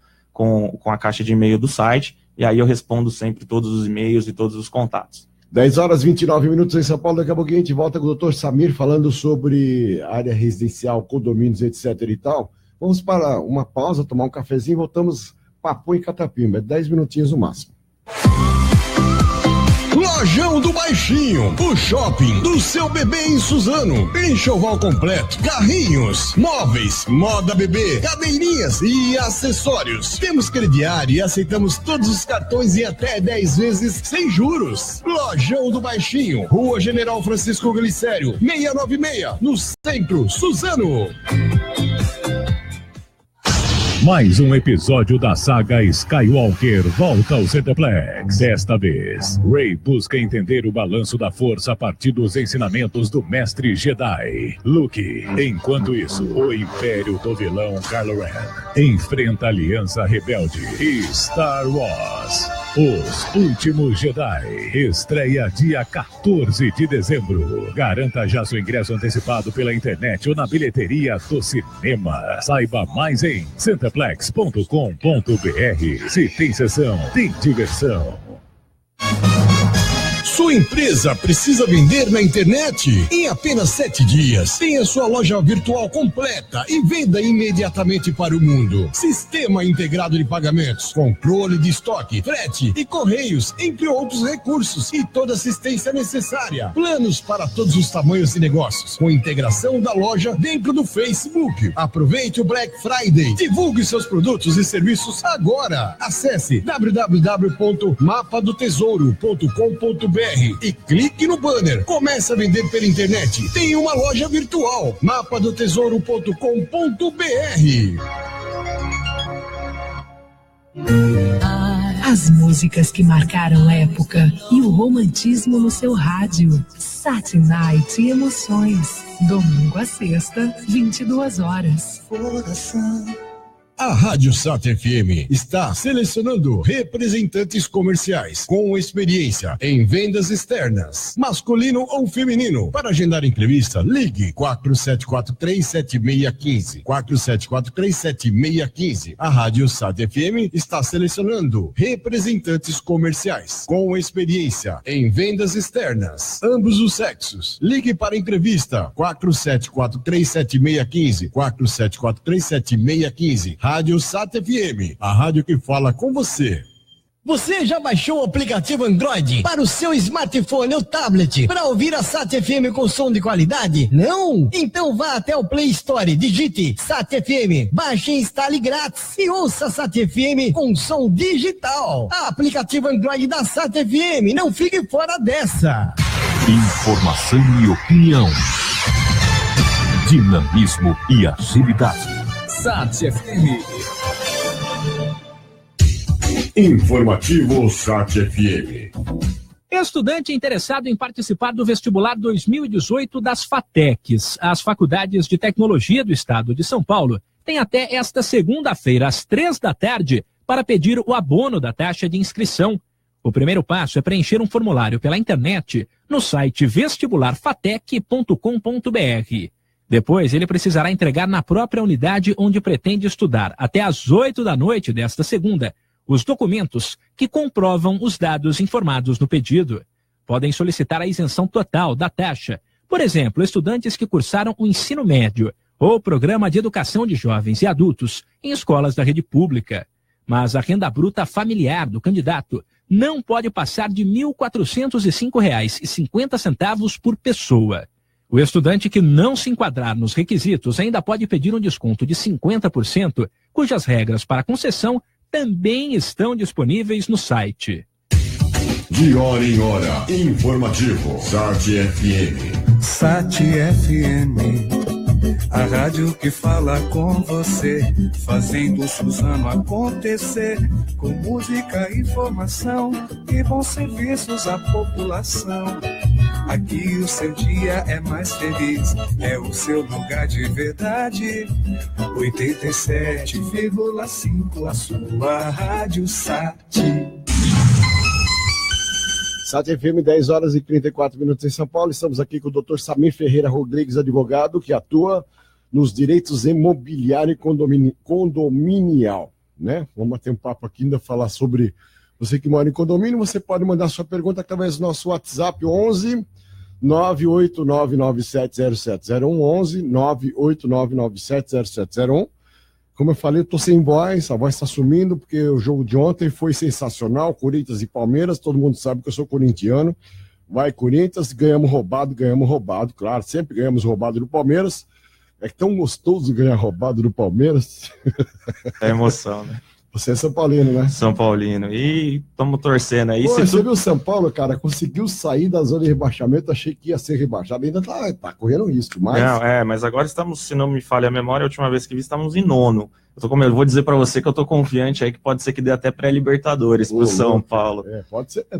a caixa de e-mail do site, e aí eu respondo sempre todos os e-mails e todos os contatos. 10h29 em São Paulo. Daqui a pouquinho a gente volta com o Dr. Samir falando sobre área residencial, condomínios, etc. e tal. Vamos para uma pausa, tomar um cafezinho, voltamos Papo em Catapimba, 10 minutinhos no máximo. Lojão do Baixinho, o shopping do seu bebê em Suzano. Enxoval completo, carrinhos, móveis, moda bebê, cadeirinhas e acessórios. Temos crediário e aceitamos todos os cartões em até 10 vezes sem juros. Lojão do Baixinho, Rua General Francisco Glicério, 696, no centro, Suzano. Mais um episódio da saga Skywalker volta ao Centerplex. Desta vez, Rey busca entender o balanço da força a partir dos ensinamentos do mestre Jedi, Luke. Enquanto isso, o império do vilão Kylo Ren enfrenta a Aliança Rebelde e Star Wars, Os Últimos Jedi. Estreia dia 14 de dezembro. Garanta já seu ingresso antecipado pela internet ou na bilheteria do cinema. Saiba mais em centerplex.com.br. Se tem sessão, tem diversão. Sua empresa precisa vender na internet? Em apenas 7 dias, tenha sua loja virtual completa e venda imediatamente para o mundo. Sistema integrado de pagamentos, controle de estoque, frete e correios, entre outros recursos e toda assistência necessária. Planos para todos os tamanhos de negócios, com integração da loja dentro do Facebook. Aproveite o Black Friday. Divulgue seus produtos e serviços agora. Acesse www.mapadotesouro.com.br e clique no banner. Comece a vender pela internet. Tem uma loja virtual. mapadotesouro.com.br. As músicas que marcaram época e o romantismo no seu rádio. Saturday Night e Emoções. Domingo a sexta, 22 horas. A Rádio Sat FM está selecionando representantes comerciais com experiência em vendas externas, masculino ou feminino. Para agendar entrevista, ligue 4743-7615. 4743-7615. A Rádio Sat FM está selecionando representantes comerciais com experiência em vendas externas, ambos os sexos. Ligue para entrevista 4743-7615. 4743-7615. Rádio Sat FM, a rádio que fala com você. Você já baixou o aplicativo Android para o seu smartphone ou tablet para ouvir a Sat FM com som de qualidade? Não? Então vá até o Play Store, digite Sat FM, baixe e instale grátis e ouça a Sat FM com som digital. Aplicativo Android da Sat FM, não fique fora dessa. Informação e opinião. Dinamismo e agilidade. Sat FM. Informativo Sat FM. Estudante interessado em participar do vestibular 2018 das FATECs, as Faculdades de Tecnologia do Estado de São Paulo, tem até esta segunda-feira, às 15h, para pedir o abono da taxa de inscrição. O primeiro passo é preencher um formulário pela internet no site vestibularfatec.com.br. Depois, ele precisará entregar na própria unidade onde pretende estudar, até às 20h desta segunda, os documentos que comprovam os dados informados no pedido. Podem solicitar a isenção total da taxa. Por exemplo, estudantes que cursaram o ensino médio ou programa de educação de jovens e adultos em escolas da rede pública. Mas a renda bruta familiar do candidato não pode passar de R$ 1.405,50 por pessoa. O estudante que não se enquadrar nos requisitos ainda pode pedir um desconto de 50%, cujas regras para concessão também estão disponíveis no site. De hora em hora, informativo. Sat FM. Sat FM, a rádio que fala com você, fazendo Suzano acontecer, com música, informação e bons serviços à população. Aqui o seu dia é mais feliz, é o seu lugar de verdade. 87,5, a sua rádio Sat. Sat FM, 10 horas e 34 minutos em São Paulo. Estamos aqui com o Dr. Samir Ferreira Rodrigues, advogado, que atua nos direitos imobiliário e condominial, né? Vamos bater um papo aqui ainda, falar sobre você que mora em condomínio. Você pode mandar sua pergunta através do nosso WhatsApp 11 989970701, 11 989970701. Como eu falei, eu tô sem voz, a voz está sumindo, porque o jogo de ontem foi sensacional, Corinthians e Palmeiras, todo mundo sabe que eu sou corintiano. Vai Corinthians, ganhamos roubado, claro, sempre ganhamos roubado do Palmeiras. É tão gostoso ganhar roubado do Palmeiras. É emoção, né? Você é São Paulino, né? São Paulino. E estamos torcendo aí. Pô, você viu o São Paulo, cara? Conseguiu sair da zona de rebaixamento. Achei que ia ser rebaixado. Ainda tá correndo risco. Mas... Não, mas agora estamos, se não me falha a memória, a última vez que vi, estamos em 9º. Eu vou dizer para você que eu tô confiante aí que pode ser que dê até pré-Libertadores pro São Paulo. Pode ser. Tá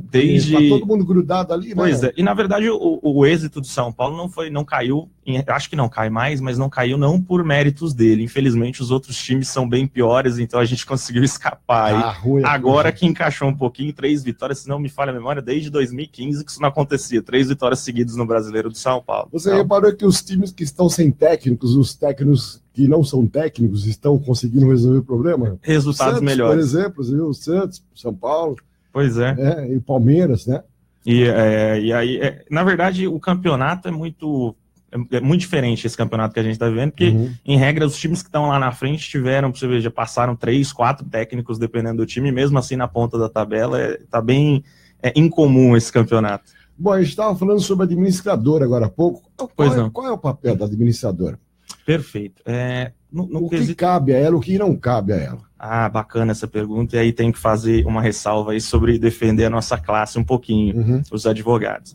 todo mundo grudado ali, né? Pois é. E na verdade o êxito do São Paulo não caiu, acho que não cai mais, mas não caiu não por méritos dele. Infelizmente os outros times são bem piores, então a gente conseguiu escapar aí. Agora que encaixou um pouquinho, 3 vitórias, se não me falha a memória, desde 2015 que isso não acontecia. 3 vitórias seguidas no Brasileiro do São Paulo. Você reparou que os times que estão sem técnicos, os técnicos que não são técnicos, estão conseguindo resolver o problema? Resultados Santos, melhores. Por exemplo, o Santos, São Paulo. Pois é. E o Palmeiras, né? E aí, na verdade, o campeonato é muito diferente, esse campeonato que a gente está vivendo, porque, em regra, os times que estão lá na frente tiveram, pra você ver, já passaram 3, 4 técnicos, dependendo do time, mesmo assim, na ponta da tabela, tá bem incomum esse campeonato. Bom, a gente estava falando sobre administradora agora há pouco. Qual é o papel da administradora? Perfeito. O que cabe a ela, o que não cabe a ela? Ah, bacana essa pergunta, e aí tem que fazer uma ressalva aí sobre defender a nossa classe um pouquinho, os advogados.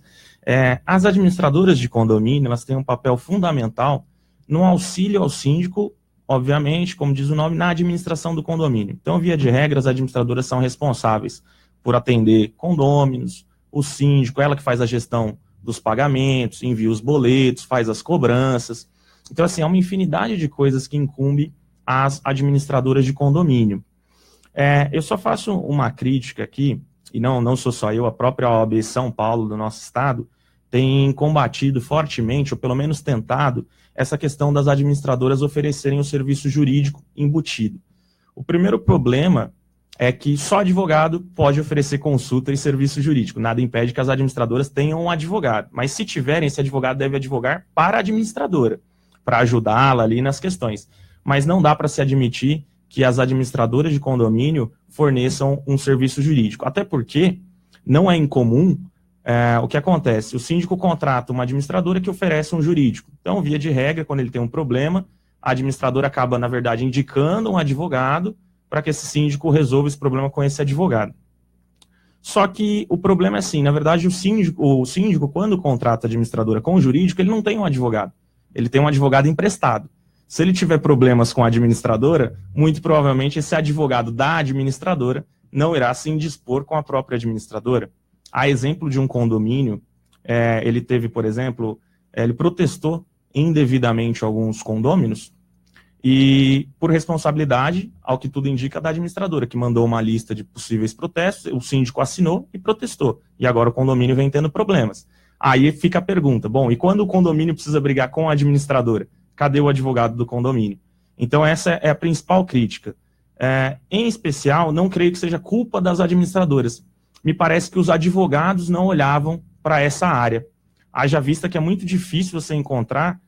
As administradoras de condomínio, elas têm um papel fundamental no auxílio ao síndico, obviamente, como diz o nome, na administração do condomínio. Então, via de regra, as administradoras são responsáveis por atender condôminos, o síndico, ela que faz a gestão dos pagamentos, envia os boletos, faz as cobranças. Então, assim, é uma infinidade de coisas que incumbe às administradoras de condomínio. Eu só faço uma crítica aqui, e não sou só eu, a própria OAB São Paulo, do nosso estado, tem combatido fortemente, ou pelo menos tentado, essa questão das administradoras oferecerem o serviço jurídico embutido. O primeiro problema é que só advogado pode oferecer consulta e serviço jurídico. Nada impede que as administradoras tenham um advogado, mas se tiverem, esse advogado deve advogar para a administradora, para ajudá-la ali nas questões. Mas não dá para se admitir que as administradoras de condomínio forneçam um serviço jurídico. Até porque não é incomum o que acontece. O síndico contrata uma administradora que oferece um jurídico. Então, via de regra, quando ele tem um problema, a administradora acaba, na verdade, indicando um advogado para que esse síndico resolva esse problema com esse advogado. Só que o problema é assim, na verdade, o síndico, quando contrata a administradora com o jurídico, ele não tem um advogado. Ele tem um advogado emprestado. Se ele tiver problemas com a administradora, muito provavelmente esse advogado da administradora não irá se indispor com a própria administradora. A exemplo de um condomínio, ele teve, por exemplo, ele protestou indevidamente alguns condôminos e por responsabilidade, ao que tudo indica, da administradora, que mandou uma lista de possíveis protestos, o síndico assinou e protestou. E agora o condomínio vem tendo problemas. Aí fica a pergunta, bom, e quando o condomínio precisa brigar com a administradora? Cadê o advogado do condomínio? Então essa é a principal crítica. Em especial, não creio que seja culpa das administradoras. Me parece que os advogados não olhavam para essa área. Haja vista que é muito difícil você encontrar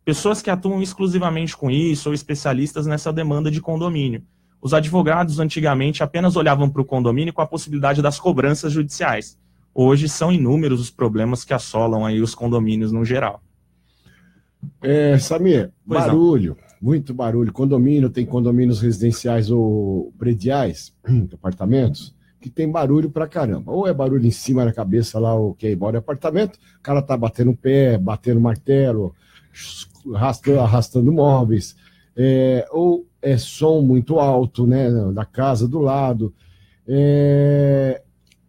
pessoas que atuam exclusivamente com isso ou especialistas nessa demanda de condomínio. Os advogados antigamente apenas olhavam para o condomínio com a possibilidade das cobranças judiciais. Hoje são inúmeros os problemas que assolam aí os condomínios no geral. Samir, barulho, muito barulho. Condomínio, tem condomínios residenciais ou prediais, apartamentos, que tem barulho pra caramba. Ou é barulho em cima da cabeça lá, o que mora em apartamento, o cara tá batendo o pé, batendo martelo, arrastando móveis, ou é som muito alto, né, da casa do lado,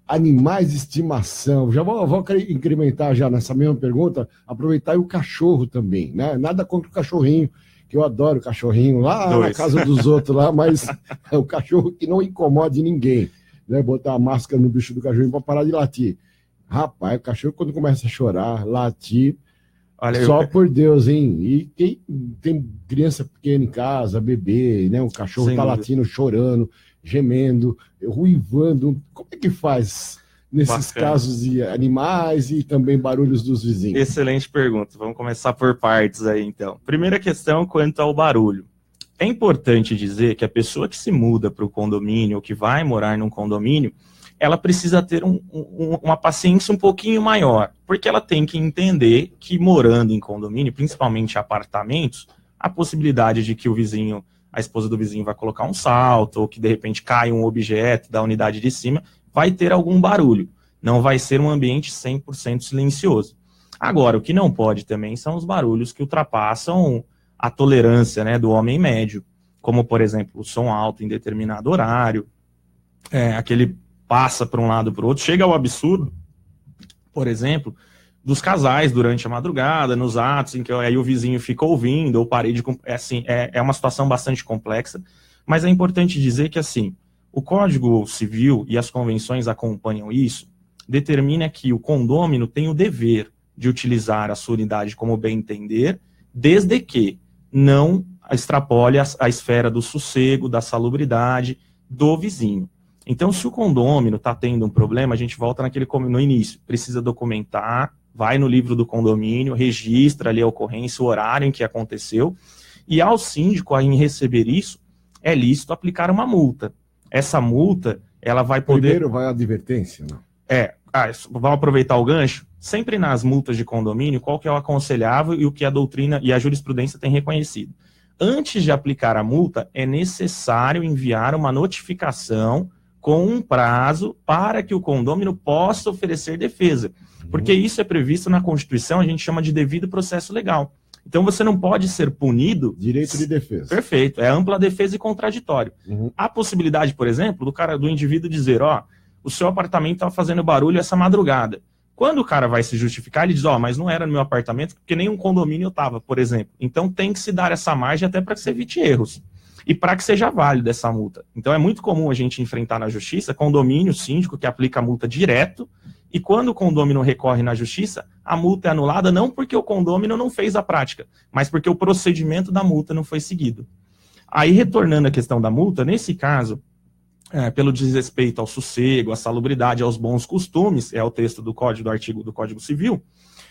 animais de estimação. Já vou incrementar já nessa mesma pergunta, aproveitar o cachorro também, né? Nada contra o cachorrinho, que eu adoro o cachorrinho lá na casa dos outros lá, mas é o cachorro que não incomode ninguém, né? Botar a máscara no bicho do cachorrinho para parar de latir. Rapaz, o cachorro quando começa a chorar, latir, só por Deus, hein? E quem tem criança pequena em casa, bebê, né? O cachorro tá latindo, chorando, gemendo, ruivando. Como é que faz nesses casos de animais e também barulhos dos vizinhos? Excelente pergunta. Vamos começar por partes aí, então. Primeira questão quanto ao barulho. É importante dizer que a pessoa que se muda para o condomínio ou que vai morar num condomínio, ela precisa ter uma paciência um pouquinho maior, porque ela tem que entender que morando em condomínio, principalmente apartamentos, a possibilidade de que a esposa do vizinho vai colocar um salto, ou que de repente cai um objeto da unidade de cima, vai ter algum barulho. Não vai ser um ambiente 100% silencioso. Agora, o que não pode também são os barulhos que ultrapassam a tolerância, né, do homem médio, como, por exemplo, o som alto em determinado horário, aquele passa para um lado para o outro, chega ao absurdo, por exemplo, dos casais durante a madrugada, nos atos em que aí o vizinho fica ouvindo, ou parede, é uma situação bastante complexa, mas é importante dizer que, assim, o Código Civil e as convenções acompanham isso, determina que o condômino tem o dever de utilizar a sua unidade como bem entender, desde que não extrapole a esfera do sossego, da salubridade do vizinho. Então, se o condômino está tendo um problema, a gente volta no início, precisa documentar, vai no livro do condomínio, registra ali a ocorrência, o horário em que aconteceu, e ao síndico, em receber isso, é lícito aplicar uma multa. Essa multa, ela vai poder... Primeiro vai a advertência, não? Vamos aproveitar o gancho. Sempre nas multas de condomínio, qual que é o aconselhável e o que a doutrina e a jurisprudência têm reconhecido. Antes de aplicar a multa, é necessário enviar uma notificação com um prazo para que o condômino possa oferecer defesa. Porque isso é previsto na Constituição, a gente chama de devido processo legal. Então você não pode ser punido... Direito de defesa. Perfeito, é ampla defesa e contraditório. A possibilidade, por exemplo, do indivíduo dizer, o seu apartamento está fazendo barulho essa madrugada. Quando o cara vai se justificar, ele diz, mas não era no meu apartamento, porque nem um condomínio estava, por exemplo. Então tem que se dar essa margem até para que se evite erros. E para que seja válida essa multa. Então é muito comum a gente enfrentar na justiça condomínio, síndico que aplica a multa direto, e quando o condômino recorre na justiça, a multa é anulada não porque o condômino não fez a prática, mas porque o procedimento da multa não foi seguido. Aí, retornando à questão da multa, nesse caso, pelo desrespeito ao sossego, à salubridade, aos bons costumes, é o texto do artigo do Código Civil,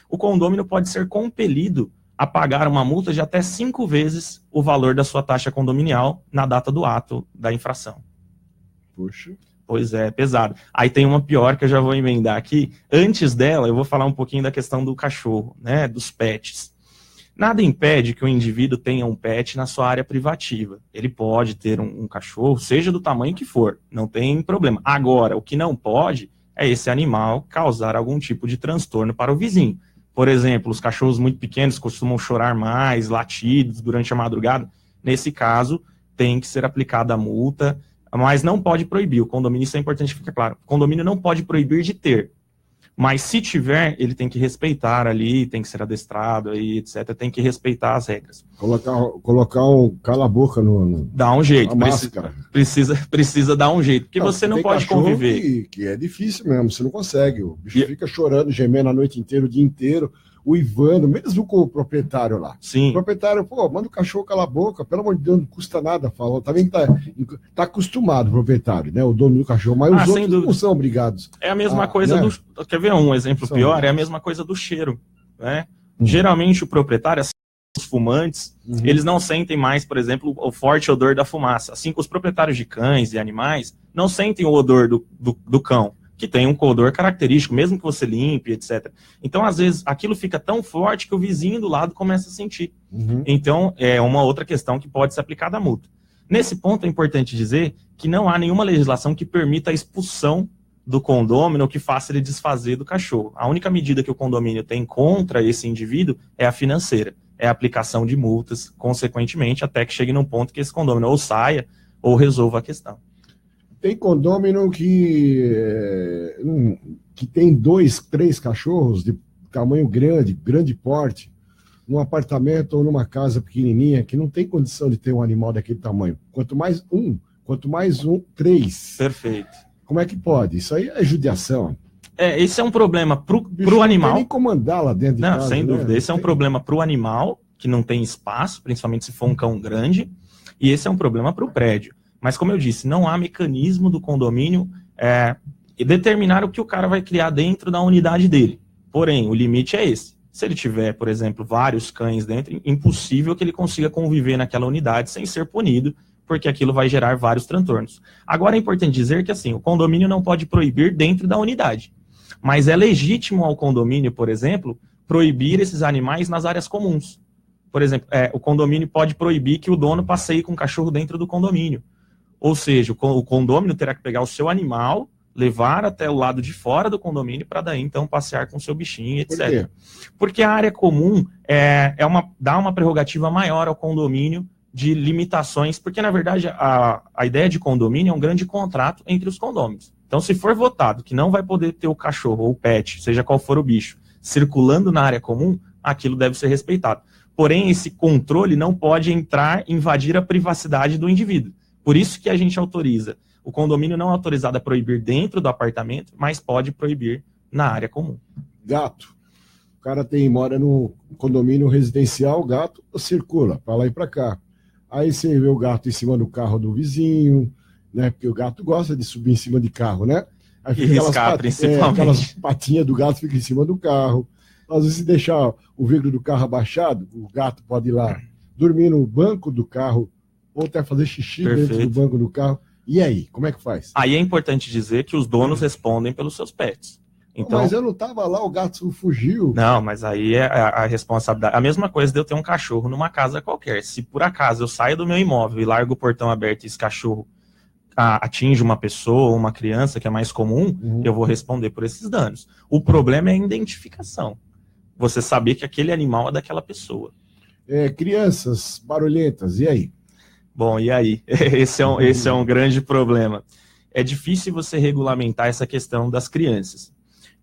o condômino pode ser compelido a pagar uma multa de até 5 vezes o valor da sua taxa condominial na data do ato da infração. Puxa. Pois é, pesado. Aí tem uma pior que eu já vou emendar aqui. Antes dela, eu vou falar um pouquinho da questão do cachorro, né, dos pets. Nada impede que o indivíduo tenha um pet na sua área privativa. Ele pode ter um cachorro, seja do tamanho que for, não tem problema. Agora, o que não pode é esse animal causar algum tipo de transtorno para o vizinho. Por exemplo, os cachorros muito pequenos costumam chorar mais, latidos durante a madrugada. Nesse caso, tem que ser aplicada a multa, mas não pode proibir. O condomínio, isso é importante ficar claro. O condomínio não pode proibir de ter. Mas se tiver, ele tem que respeitar ali, tem que ser adestrado, aí, etc. Tem que respeitar as regras. Colocar um cala-boca no... Dá um jeito. Máscara. Precisa dar um jeito. Porque você não pode conviver. Que é difícil mesmo, você não consegue. O bicho fica chorando, gemendo a noite inteira, o dia inteiro. o Ivano, mesmo com o proprietário lá. Sim. O proprietário, pô, manda o cachorro calar a boca, pelo amor de Deus, não custa nada, falou. Também tá acostumado o proprietário, né? O dono do cachorro, mas os outros não são obrigados. É a mesma coisa né? Quer ver um exemplo pior? É a mesma coisa do cheiro, né? Geralmente o proprietário, assim, os fumantes, eles não sentem mais, por exemplo, o forte odor da fumaça. Assim como os proprietários de cães e animais não sentem o odor do cão, que tem um odor característico, mesmo que você limpe, etc. Então, às vezes, aquilo fica tão forte que o vizinho do lado começa a sentir. Então, é uma outra questão que pode ser aplicada à multa. Nesse ponto, é importante dizer que não há nenhuma legislação que permita a expulsão do condômino que faça ele desfazer do cachorro. A única medida que o condomínio tem contra esse indivíduo é a financeira. É a aplicação de multas, consequentemente, até que chegue num ponto que esse condômino ou saia ou resolva a questão. Tem condômino que tem 2, 3 cachorros de tamanho grande porte, num apartamento ou numa casa pequenininha, que não tem condição de ter um animal daquele tamanho. Quanto mais um, 3. Perfeito. Como é que pode? Isso aí é judiação. Esse é um problema pro animal. Não tem nem comandar lá dentro de casa. Sem dúvida. Né? Esse é um problema pro animal, que não tem espaço, principalmente se for um cão grande, e esse é um problema pro prédio. Mas, como eu disse, não há mecanismo do condomínio determinar o que o cara vai criar dentro da unidade dele. Porém, o limite é esse. Se ele tiver, por exemplo, vários cães dentro, impossível que ele consiga conviver naquela unidade sem ser punido, porque aquilo vai gerar vários transtornos. Agora, é importante dizer que, assim, o condomínio não pode proibir dentro da unidade. Mas é legítimo ao condomínio, por exemplo, proibir esses animais nas áreas comuns. Por exemplo, o condomínio pode proibir que o dono passeie com o cachorro dentro do condomínio. Ou seja, o condomínio terá que pegar o seu animal, levar até o lado de fora do condomínio para daí, então, passear com o seu bichinho, etc. Por quê? Porque a área comum dá uma prerrogativa maior ao condomínio de limitações, porque, na verdade, a ideia de condomínio é um grande contrato entre os condôminos. Então, se for votado que não vai poder ter o cachorro ou o pet, seja qual for o bicho, circulando na área comum, aquilo deve ser respeitado. Porém, esse controle não pode invadir a privacidade do indivíduo. Por isso que a gente autoriza. O condomínio não é autorizado a proibir dentro do apartamento, mas pode proibir na área comum. Gato. O cara mora no condomínio residencial, o gato circula para lá e para cá. Aí você vê o gato em cima do carro do vizinho, né? Porque o gato gosta de subir em cima de carro, né? Aí fica aquelas patinhas do gato ficam em cima do carro. Às vezes, se deixar o vidro do carro abaixado, o gato pode ir lá dormir no banco do carro ou até fazer xixi dentro do banco do carro. E aí, como é que faz? Aí é importante dizer que os donos respondem pelos seus pets. Então, mas eu não estava lá, o gato fugiu. Não, mas aí é a responsabilidade. A mesma coisa de eu ter um cachorro numa casa qualquer. Se por acaso eu saio do meu imóvel e largo o portão aberto e esse cachorro atinge uma pessoa ou uma criança, que é mais comum, eu vou responder por esses danos. O problema é a identificação. Você saber que aquele animal é daquela pessoa. Crianças barulhentas, e aí? Bom, e aí? Esse é um grande problema. É difícil você regulamentar essa questão das crianças.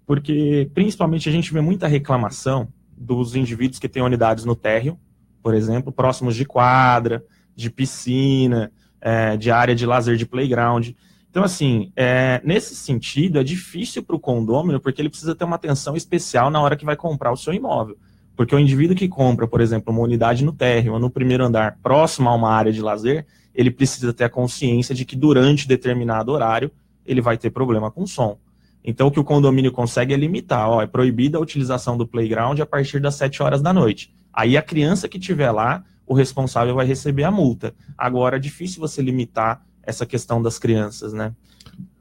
Porque, principalmente, a gente vê muita reclamação dos indivíduos que têm unidades no térreo, por exemplo, próximos de quadra, de piscina, de área de lazer, de playground. Então, assim, nesse sentido, é difícil para o condômino, porque ele precisa ter uma atenção especial na hora que vai comprar o seu imóvel. Porque o indivíduo que compra, por exemplo, uma unidade no térreo ou no primeiro andar, próximo a uma área de lazer, ele precisa ter a consciência de que durante determinado horário ele vai ter problema com som. Então, o que o condomínio consegue é limitar. É proibida a utilização do playground a partir das 7 horas da noite. Aí a criança que estiver lá, o responsável vai receber a multa. Agora, é difícil você limitar essa questão das crianças, né?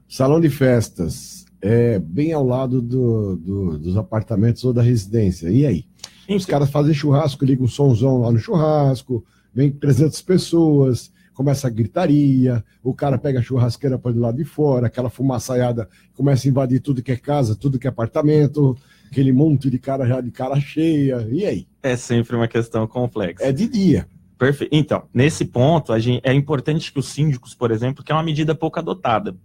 Salão de festas é bem ao lado dos apartamentos ou da residência. E aí? Os caras fazem churrasco, ligam um somzão lá no churrasco, vem 300 pessoas, começa a gritaria, o cara pega a churrasqueira para do lado de fora, aquela fumaçaiada começa a invadir tudo que é casa, tudo que é apartamento, aquele monte de cara já de cara cheia, e aí? É sempre uma questão complexa. É de dia. Perfeito. Então, nesse ponto, é importante que os síndicos, por exemplo, que é uma medida pouco adotada,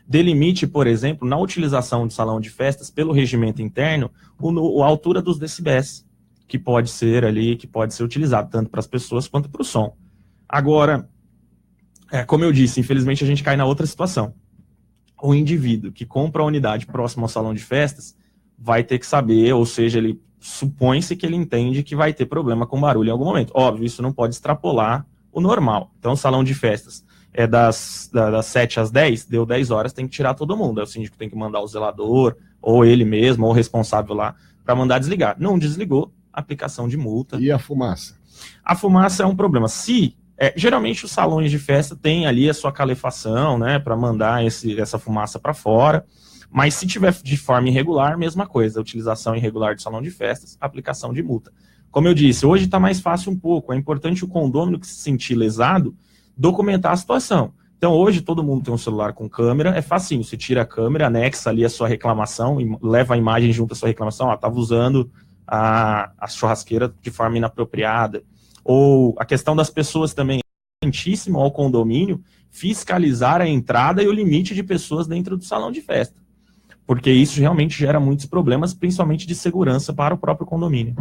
delimite, por exemplo, na utilização de salão de festas, pelo regimento interno, a altura dos decibéis, que pode ser utilizado, tanto para as pessoas quanto para o som. Agora, como eu disse, infelizmente a gente cai na outra situação. O indivíduo que compra a unidade próximo ao salão de festas vai ter que saber, ou seja, ele supõe-se que ele entende que vai ter problema com barulho em algum momento. Óbvio, isso não pode extrapolar o normal. Então, o salão de festas é das 7 às 10, deu 10 horas, tem que tirar todo mundo. Aí o síndico tem que mandar o zelador, ou ele mesmo, ou o responsável lá, para mandar desligar. Não desligou, aplicação de multa. E a fumaça? A fumaça é um problema. Geralmente os salões de festa têm ali a sua calefação, né, para mandar essa fumaça para fora, mas se tiver de forma irregular, mesma coisa, utilização irregular de salão de festas, aplicação de multa. Como eu disse, hoje está mais fácil um pouco, é importante o condômino que se sentir lesado documentar a situação. Então hoje todo mundo tem um celular com câmera, é facinho, você tira a câmera, anexa ali a sua reclamação, e leva a imagem junto à sua reclamação, estava usando a churrasqueira de forma inapropriada. Ou a questão das pessoas também, é importantíssimo ao condomínio fiscalizar a entrada e o limite de pessoas dentro do salão de festa. Porque isso realmente gera muitos problemas, principalmente de segurança para o próprio condomínio.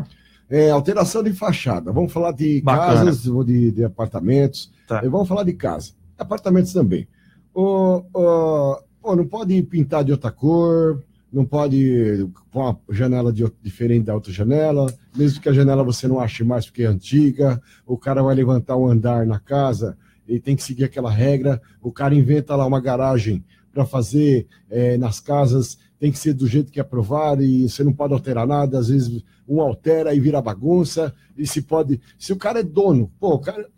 Alteração de fachada. Vamos falar de casas, de apartamentos. Tá. Vamos falar de casa. Apartamentos também. Não pode pintar de outra cor, não pode pôr uma janela diferente da outra janela, mesmo que a janela você não ache mais porque é antiga, o cara vai levantar um andar na casa e tem que seguir aquela regra, o cara inventa lá uma garagem para fazer nas casas, tem que ser do jeito que é aprovado e você não pode alterar nada, às vezes um altera e vira bagunça, e se o cara é dono,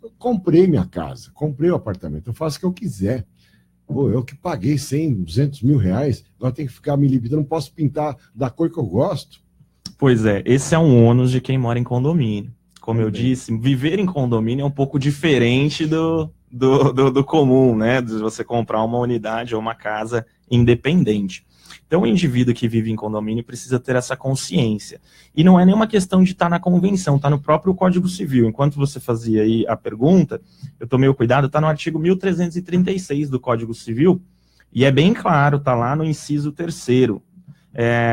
eu comprei minha casa, comprei o apartamento, eu faço o que eu quiser. Eu que paguei 100, 200 mil reais, agora tem que ficar me limitando, não posso pintar da cor que eu gosto. Pois é, esse é um ônus de quem mora em condomínio. Como eu disse, viver em condomínio é um pouco diferente do comum, né? De você comprar uma unidade ou uma casa independente. Então, o indivíduo que vive em condomínio precisa ter essa consciência. E não é nenhuma questão de estar na convenção, está no próprio Código Civil. Enquanto você fazia aí a pergunta, eu tomei o cuidado, está no artigo 1336 do Código Civil, e é bem claro, está lá no inciso 3º.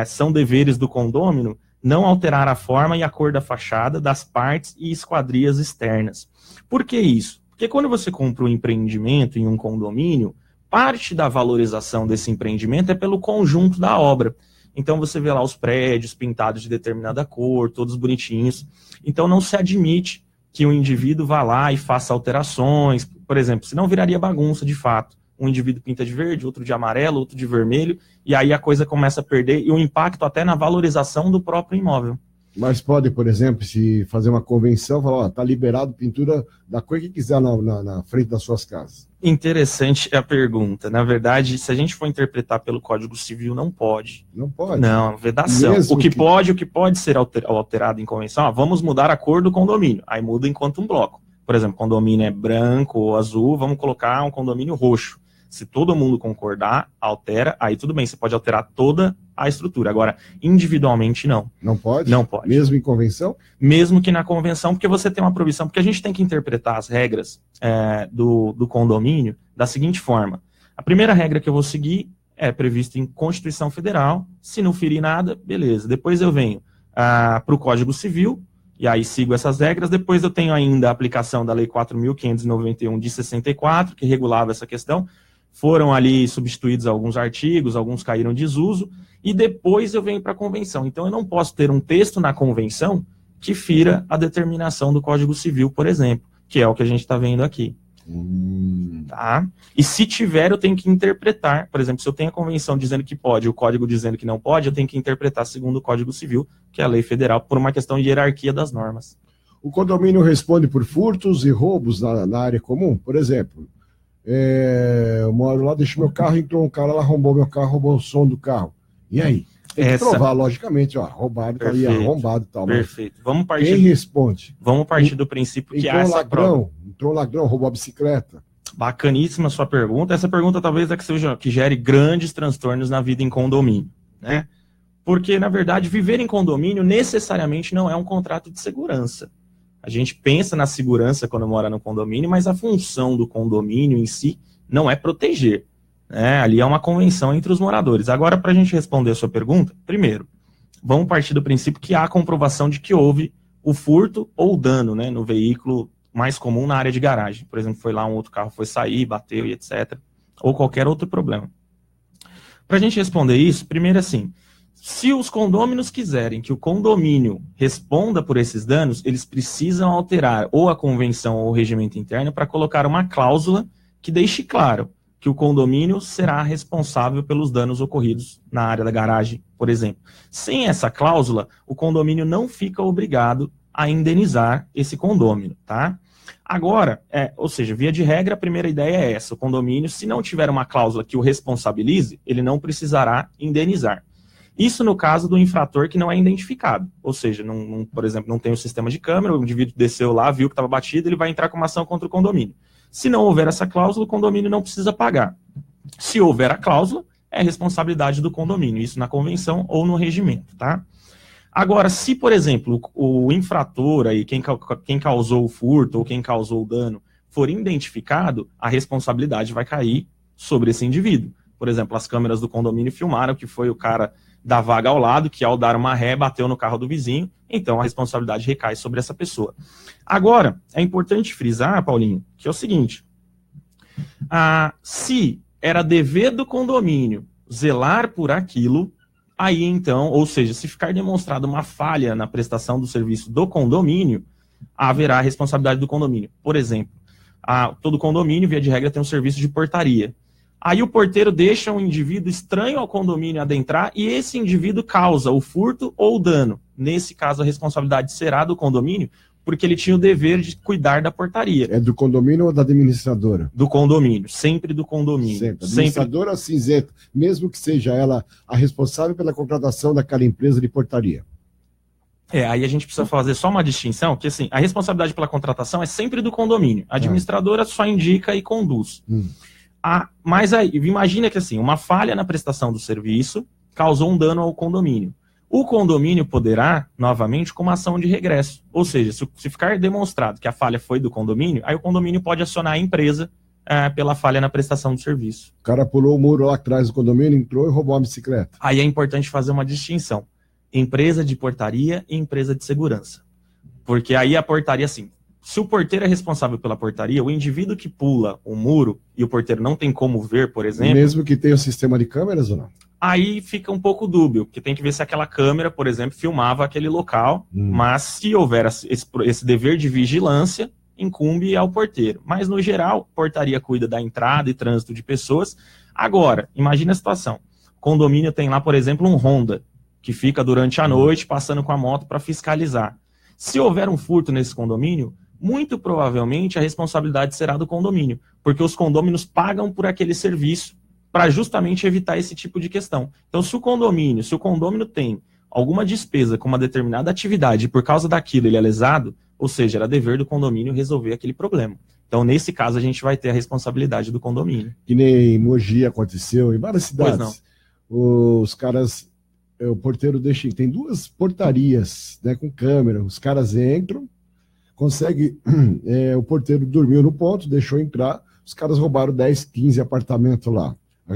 São deveres do condômino não alterar a forma e a cor da fachada, das partes e esquadrias externas. Por que isso? Porque quando você compra um empreendimento em um condomínio, parte da valorização desse empreendimento é pelo conjunto da obra. Então você vê lá os prédios pintados de determinada cor, todos bonitinhos. Então não se admite que um indivíduo vá lá e faça alterações. Por exemplo, senão viraria bagunça de fato. Um indivíduo pinta de verde, outro de amarelo, outro de vermelho, e aí a coisa começa a perder e o impacto até na valorização do próprio imóvel. Mas pode, por exemplo, se fazer uma convenção, falar, está liberado pintura da cor que quiser na frente das suas casas. Interessante a pergunta. Na verdade, se a gente for interpretar pelo Código Civil, não pode. Não pode. Não, vedação. O que pode ser alterado em convenção, vamos mudar a cor do condomínio. Aí muda enquanto um bloco. Por exemplo, condomínio é branco ou azul, vamos colocar um condomínio roxo. Se todo mundo concordar, altera, aí tudo bem, você pode alterar toda a estrutura. Agora, individualmente, não. Não pode? Não pode. Mesmo em convenção? Mesmo que na convenção, porque você tem uma proibição, porque a gente tem que interpretar as regras do condomínio da seguinte forma. A primeira regra que eu vou seguir é prevista em Constituição Federal, se não ferir nada, beleza. Depois eu venho para o Código Civil, e aí sigo essas regras. Depois eu tenho ainda a aplicação da Lei 4.591 de 64, que regulava essa questão. Foram ali substituídos alguns artigos, alguns caíram em desuso, e depois eu venho para a convenção. Então eu não posso ter um texto na convenção que fira a determinação do Código Civil, por exemplo, que é o que a gente está vendo aqui. Tá? E se tiver, eu tenho que interpretar. Por exemplo, se eu tenho a convenção dizendo que pode e o código dizendo que não pode, eu tenho que interpretar segundo o Código Civil, que é a lei federal, por uma questão de hierarquia das normas. O condomínio responde por furtos e roubos na área comum? Por exemplo, eu moro lá, deixo meu carro, entrou um cara lá, arrombou meu carro, roubou o som do carro. E aí? Tem que provar, logicamente, roubado, tá ali, arrombado e tal. Perfeito. Quem responde? Vamos partir do princípio que há essa prova. Entrou um ladrão, roubou a bicicleta. Bacaníssima sua pergunta. Essa pergunta talvez é que gere grandes transtornos na vida em condomínio, né? Porque, na verdade, viver em condomínio necessariamente não é um contrato de segurança. A gente pensa na segurança quando mora no condomínio, mas a função do condomínio em si não é proteger. Ali é uma convenção entre os moradores. Agora, para a gente responder a sua pergunta, primeiro, vamos partir do princípio que há comprovação de que houve o furto ou o dano, né, no veículo mais comum na área de garagem. Por exemplo, foi lá um outro carro, foi sair, bateu e etc. Ou qualquer outro problema. Para a gente responder isso, primeiro assim, Se os condôminos quiserem que o condomínio responda por esses danos, eles precisam alterar ou a convenção ou o regimento interno para colocar uma cláusula que deixe claro que o condomínio será responsável pelos danos ocorridos na área da garagem, por exemplo. Sem essa cláusula, o condomínio não fica obrigado a indenizar esse condômino, tá? Agora, ou seja, via de regra, a primeira ideia é essa. O condomínio, se não tiver uma cláusula que o responsabilize, ele não precisará indenizar. Isso no caso do infrator que não é identificado. Ou seja, por exemplo, não tem um sistema de câmera, o indivíduo desceu lá, viu que estava batido, ele vai entrar com uma ação contra o condomínio. Se não houver essa cláusula, o condomínio não precisa pagar. Se houver a cláusula, é responsabilidade do condomínio, isso na convenção ou no regimento, tá? Agora, se, por exemplo, o infrator, aí, quem causou o furto ou quem causou o dano, for identificado, a responsabilidade vai cair sobre esse indivíduo. Por exemplo, as câmeras do condomínio filmaram que foi o cara da vaga ao lado, que ao dar uma ré, bateu no carro do vizinho, então a responsabilidade recai sobre essa pessoa. Agora, é importante frisar, Paulinho, que é o seguinte, se era dever do condomínio zelar por aquilo, aí então, ou seja, se ficar demonstrada uma falha na prestação do serviço do condomínio, haverá a responsabilidade do condomínio. Por exemplo, todo condomínio, via de regra, tem um serviço de portaria. Aí o porteiro deixa um indivíduo estranho ao condomínio adentrar e esse indivíduo causa o furto ou o dano. Nesse caso, a responsabilidade será do condomínio, porque ele tinha o dever de cuidar da portaria. É do condomínio ou da administradora? Do condomínio, sempre do condomínio. Sempre. Administradora cinzenta, mesmo que seja ela a responsável pela contratação daquela empresa de portaria. Aí a gente precisa fazer só uma distinção, que assim, a responsabilidade pela contratação é sempre do condomínio. A administradora só indica e conduz. Mas aí, imagina que assim, uma falha na prestação do serviço causou um dano ao condomínio. O condomínio poderá, novamente, com uma ação de regresso. Ou seja, se ficar demonstrado que a falha foi do condomínio, aí o condomínio pode acionar a empresa pela falha na prestação do serviço. O cara pulou o muro lá atrás do condomínio, entrou e roubou uma bicicleta. Aí é importante fazer uma distinção. Empresa de portaria e empresa de segurança. Porque aí a portaria, assim, se o porteiro é responsável pela portaria, o indivíduo que pula o muro e o porteiro não tem como ver, por exemplo... Mesmo que tenha um sistema de câmeras ou não? Aí fica um pouco dúbio, porque tem que ver se aquela câmera, por exemplo, filmava aquele local, mas se houver esse dever de vigilância, incumbe ao porteiro. Mas, no geral, a portaria cuida da entrada e trânsito de pessoas. Agora, imagine a situação. O condomínio tem lá, por exemplo, um Honda, que fica durante a noite passando com a moto para fiscalizar. Se houver um furto nesse condomínio, muito provavelmente a responsabilidade será do condomínio, porque os condôminos pagam por aquele serviço para justamente evitar esse tipo de questão. Então, se o condomínio tem alguma despesa com uma determinada atividade e por causa daquilo ele é lesado, ou seja, era dever do condomínio resolver aquele problema. Então, nesse caso, a gente vai ter a responsabilidade do condomínio. Que nem em Mogi aconteceu, em várias cidades. Os caras, o porteiro deixa, tem 2 portarias, né, com câmera, os caras entram, consegue, o porteiro dormiu no ponto, deixou entrar, os caras roubaram 10, 15 apartamentos lá. A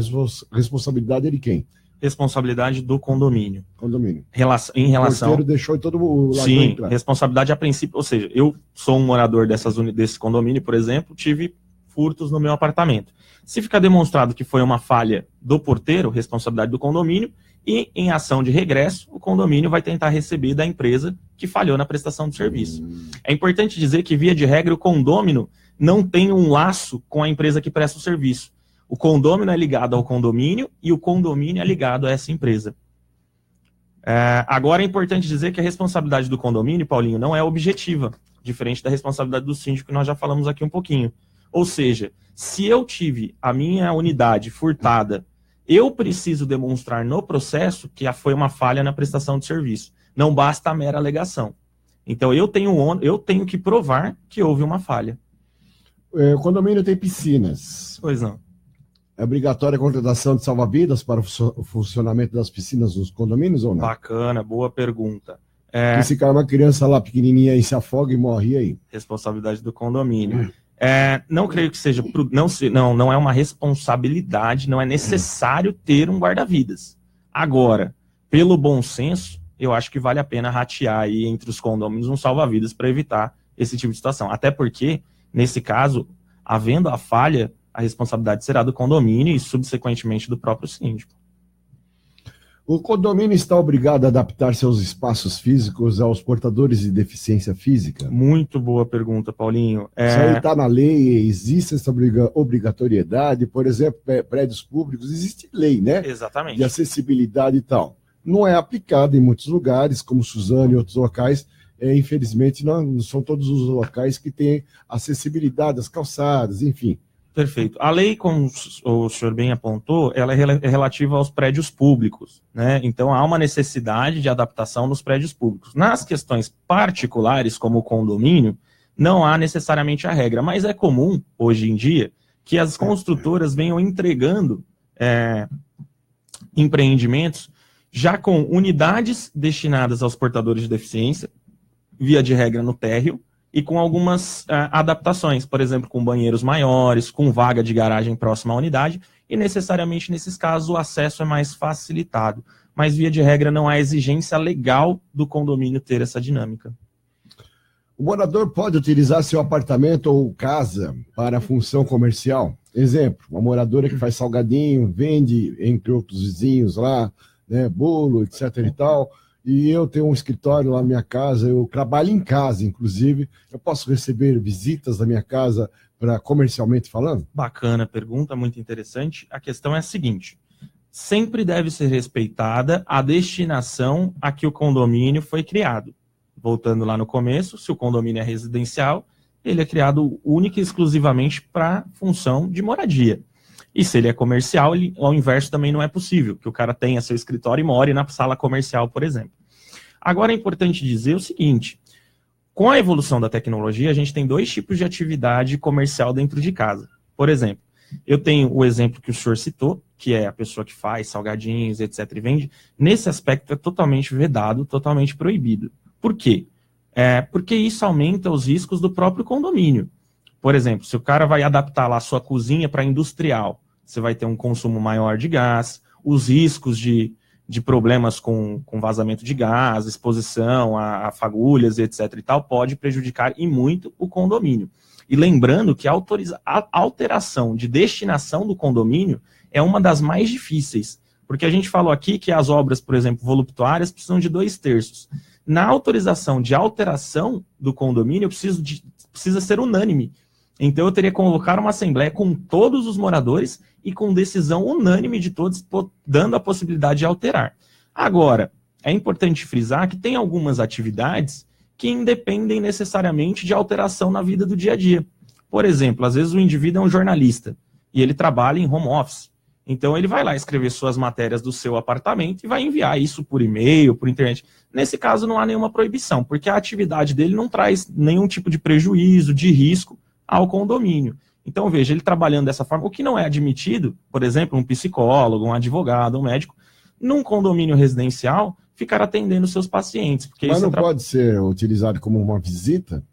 responsabilidade é de quem? Responsabilidade do condomínio. Condomínio. Em relação... O porteiro deixou todo mundo lá. Sim, responsabilidade a princípio, ou seja, eu sou um morador desse condomínio, por exemplo, tive furtos no meu apartamento. Se ficar demonstrado que foi uma falha do porteiro, responsabilidade do condomínio, e em ação de regresso, o condomínio vai tentar receber da empresa que falhou na prestação do serviço. É importante dizer que, via de regra, o condômino não tem um laço com a empresa que presta o serviço. O condômino é ligado ao condomínio e o condomínio é ligado a essa empresa. Agora é importante dizer que a responsabilidade do condomínio, Paulinho, não é objetiva, diferente da responsabilidade do síndico, que nós já falamos aqui um pouquinho. Ou seja, se eu tive a minha unidade furtada, eu preciso demonstrar no processo que foi uma falha na prestação de serviço. Não basta a mera alegação. Então eu tenho que provar que houve uma falha. O condomínio tem piscinas. Pois não. É obrigatória a contratação de salva-vidas para o funcionamento das piscinas nos condomínios ou não? Bacana, boa pergunta. Se cai uma criança lá pequenininha e se afoga e morre, e aí? Responsabilidade do condomínio. Não creio que seja... Não é uma responsabilidade, não é necessário ter um guarda-vidas. Agora, pelo bom senso, eu acho que vale a pena ratear aí entre os condôminos um salva-vidas para evitar esse tipo de situação. Até porque, nesse caso, havendo a falha, a responsabilidade será do condomínio e, subsequentemente, do próprio síndico. O condomínio está obrigado a adaptar seus espaços físicos aos portadores de deficiência física? Muito boa pergunta, Paulinho. Isso aí está na lei, existe essa obrigatoriedade, por exemplo, prédios públicos, existe lei, né? Exatamente. De acessibilidade e tal. Não é aplicado em muitos lugares, como Suzano e outros locais. Infelizmente, não são todos os locais que têm acessibilidade às calçadas, enfim. Perfeito. A lei, como o senhor bem apontou, ela é relativa aos prédios públicos, né? Então, há uma necessidade de adaptação nos prédios públicos. Nas questões particulares, como o condomínio, não há necessariamente a regra, mas é comum, hoje em dia, que as construtoras venham entregando empreendimentos já com unidades destinadas aos portadores de deficiência, via de regra no térreo, e com algumas adaptações, por exemplo, com banheiros maiores, com vaga de garagem próxima à unidade, e necessariamente nesses casos o acesso é mais facilitado. Mas, via de regra, não há exigência legal do condomínio ter essa dinâmica. O morador pode utilizar seu apartamento ou casa para função comercial? Exemplo, uma moradora que faz salgadinho, vende entre outros vizinhos lá, né, bolo, etc. e tal, e eu tenho um escritório lá na minha casa, eu trabalho em casa, inclusive, eu posso receber visitas da minha casa para comercialmente falando? Bacana, pergunta, muito interessante. A questão é a seguinte, sempre deve ser respeitada a destinação a que o condomínio foi criado. Voltando lá no começo, se o condomínio é residencial, ele é criado única e exclusivamente para função de moradia. E se ele é comercial, ao inverso também não é possível, que o cara tenha seu escritório e more na sala comercial, por exemplo. Agora é importante dizer o seguinte, com a evolução da tecnologia, a gente tem dois tipos de atividade comercial dentro de casa. Por exemplo, eu tenho o exemplo que o senhor citou, que é a pessoa que faz salgadinhos, etc. e vende. Nesse aspecto é totalmente vedado, totalmente proibido. Por quê? Porque isso aumenta os riscos do próprio condomínio. Por exemplo, se o cara vai adaptar lá a sua cozinha para industrial, você vai ter um consumo maior de gás, os riscos de problemas com vazamento de gás, exposição a fagulhas, etc. e tal, pode prejudicar e muito o condomínio. E lembrando que a alteração de destinação do condomínio é uma das mais difíceis, porque a gente falou aqui que as obras, por exemplo, voluptuárias, precisam de 2/3. Na autorização de alteração do condomínio, precisa ser unânime. Então eu teria que convocar uma assembleia com todos os moradores e com decisão unânime de todos, dando a possibilidade de alterar. Agora, é importante frisar que tem algumas atividades que independem necessariamente de alteração na vida do dia a dia. Por exemplo, às vezes o indivíduo é um jornalista e ele trabalha em home office. Então ele vai lá escrever suas matérias do seu apartamento e vai enviar isso por e-mail, por internet. Nesse caso não há nenhuma proibição, porque a atividade dele não traz nenhum tipo de prejuízo, de risco ao condomínio. Então, veja, ele trabalhando dessa forma, o que não é admitido, por exemplo, um psicólogo, um advogado, um médico, num condomínio residencial, ficar atendendo seus pacientes. Porque mas isso não pode ser utilizado como uma visita?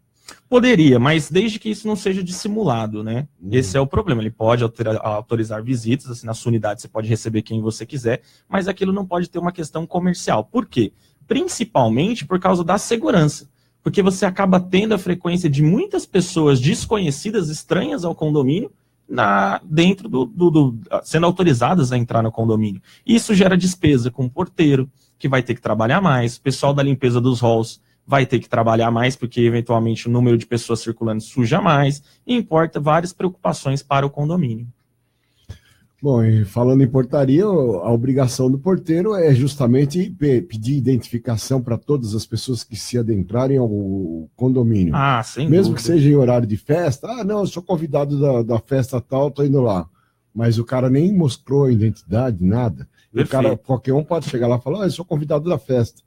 Poderia, mas desde que isso não seja dissimulado, né? Esse é o problema. Ele pode autorizar visitas, assim, na sua unidade você pode receber quem você quiser, mas aquilo não pode ter uma questão comercial. Por quê? Principalmente por causa da segurança. Porque você acaba tendo a frequência de muitas pessoas desconhecidas, estranhas ao condomínio, dentro sendo autorizadas a entrar no condomínio. Isso gera despesa com o porteiro, que vai ter que trabalhar mais, o pessoal da limpeza dos halls vai ter que trabalhar mais, porque eventualmente o número de pessoas circulando suja mais, e importa várias preocupações para o condomínio. Bom, e falando em portaria, a obrigação do porteiro é justamente pedir identificação para todas as pessoas que se adentrarem ao condomínio. Ah, sem mesmo dúvida. que seja em horário de festa. Ah, não, eu sou convidado da festa tal, tô indo lá. Mas o cara nem mostrou a identidade, nada. E o cara, qualquer um pode chegar lá e falar, eu sou convidado da festa.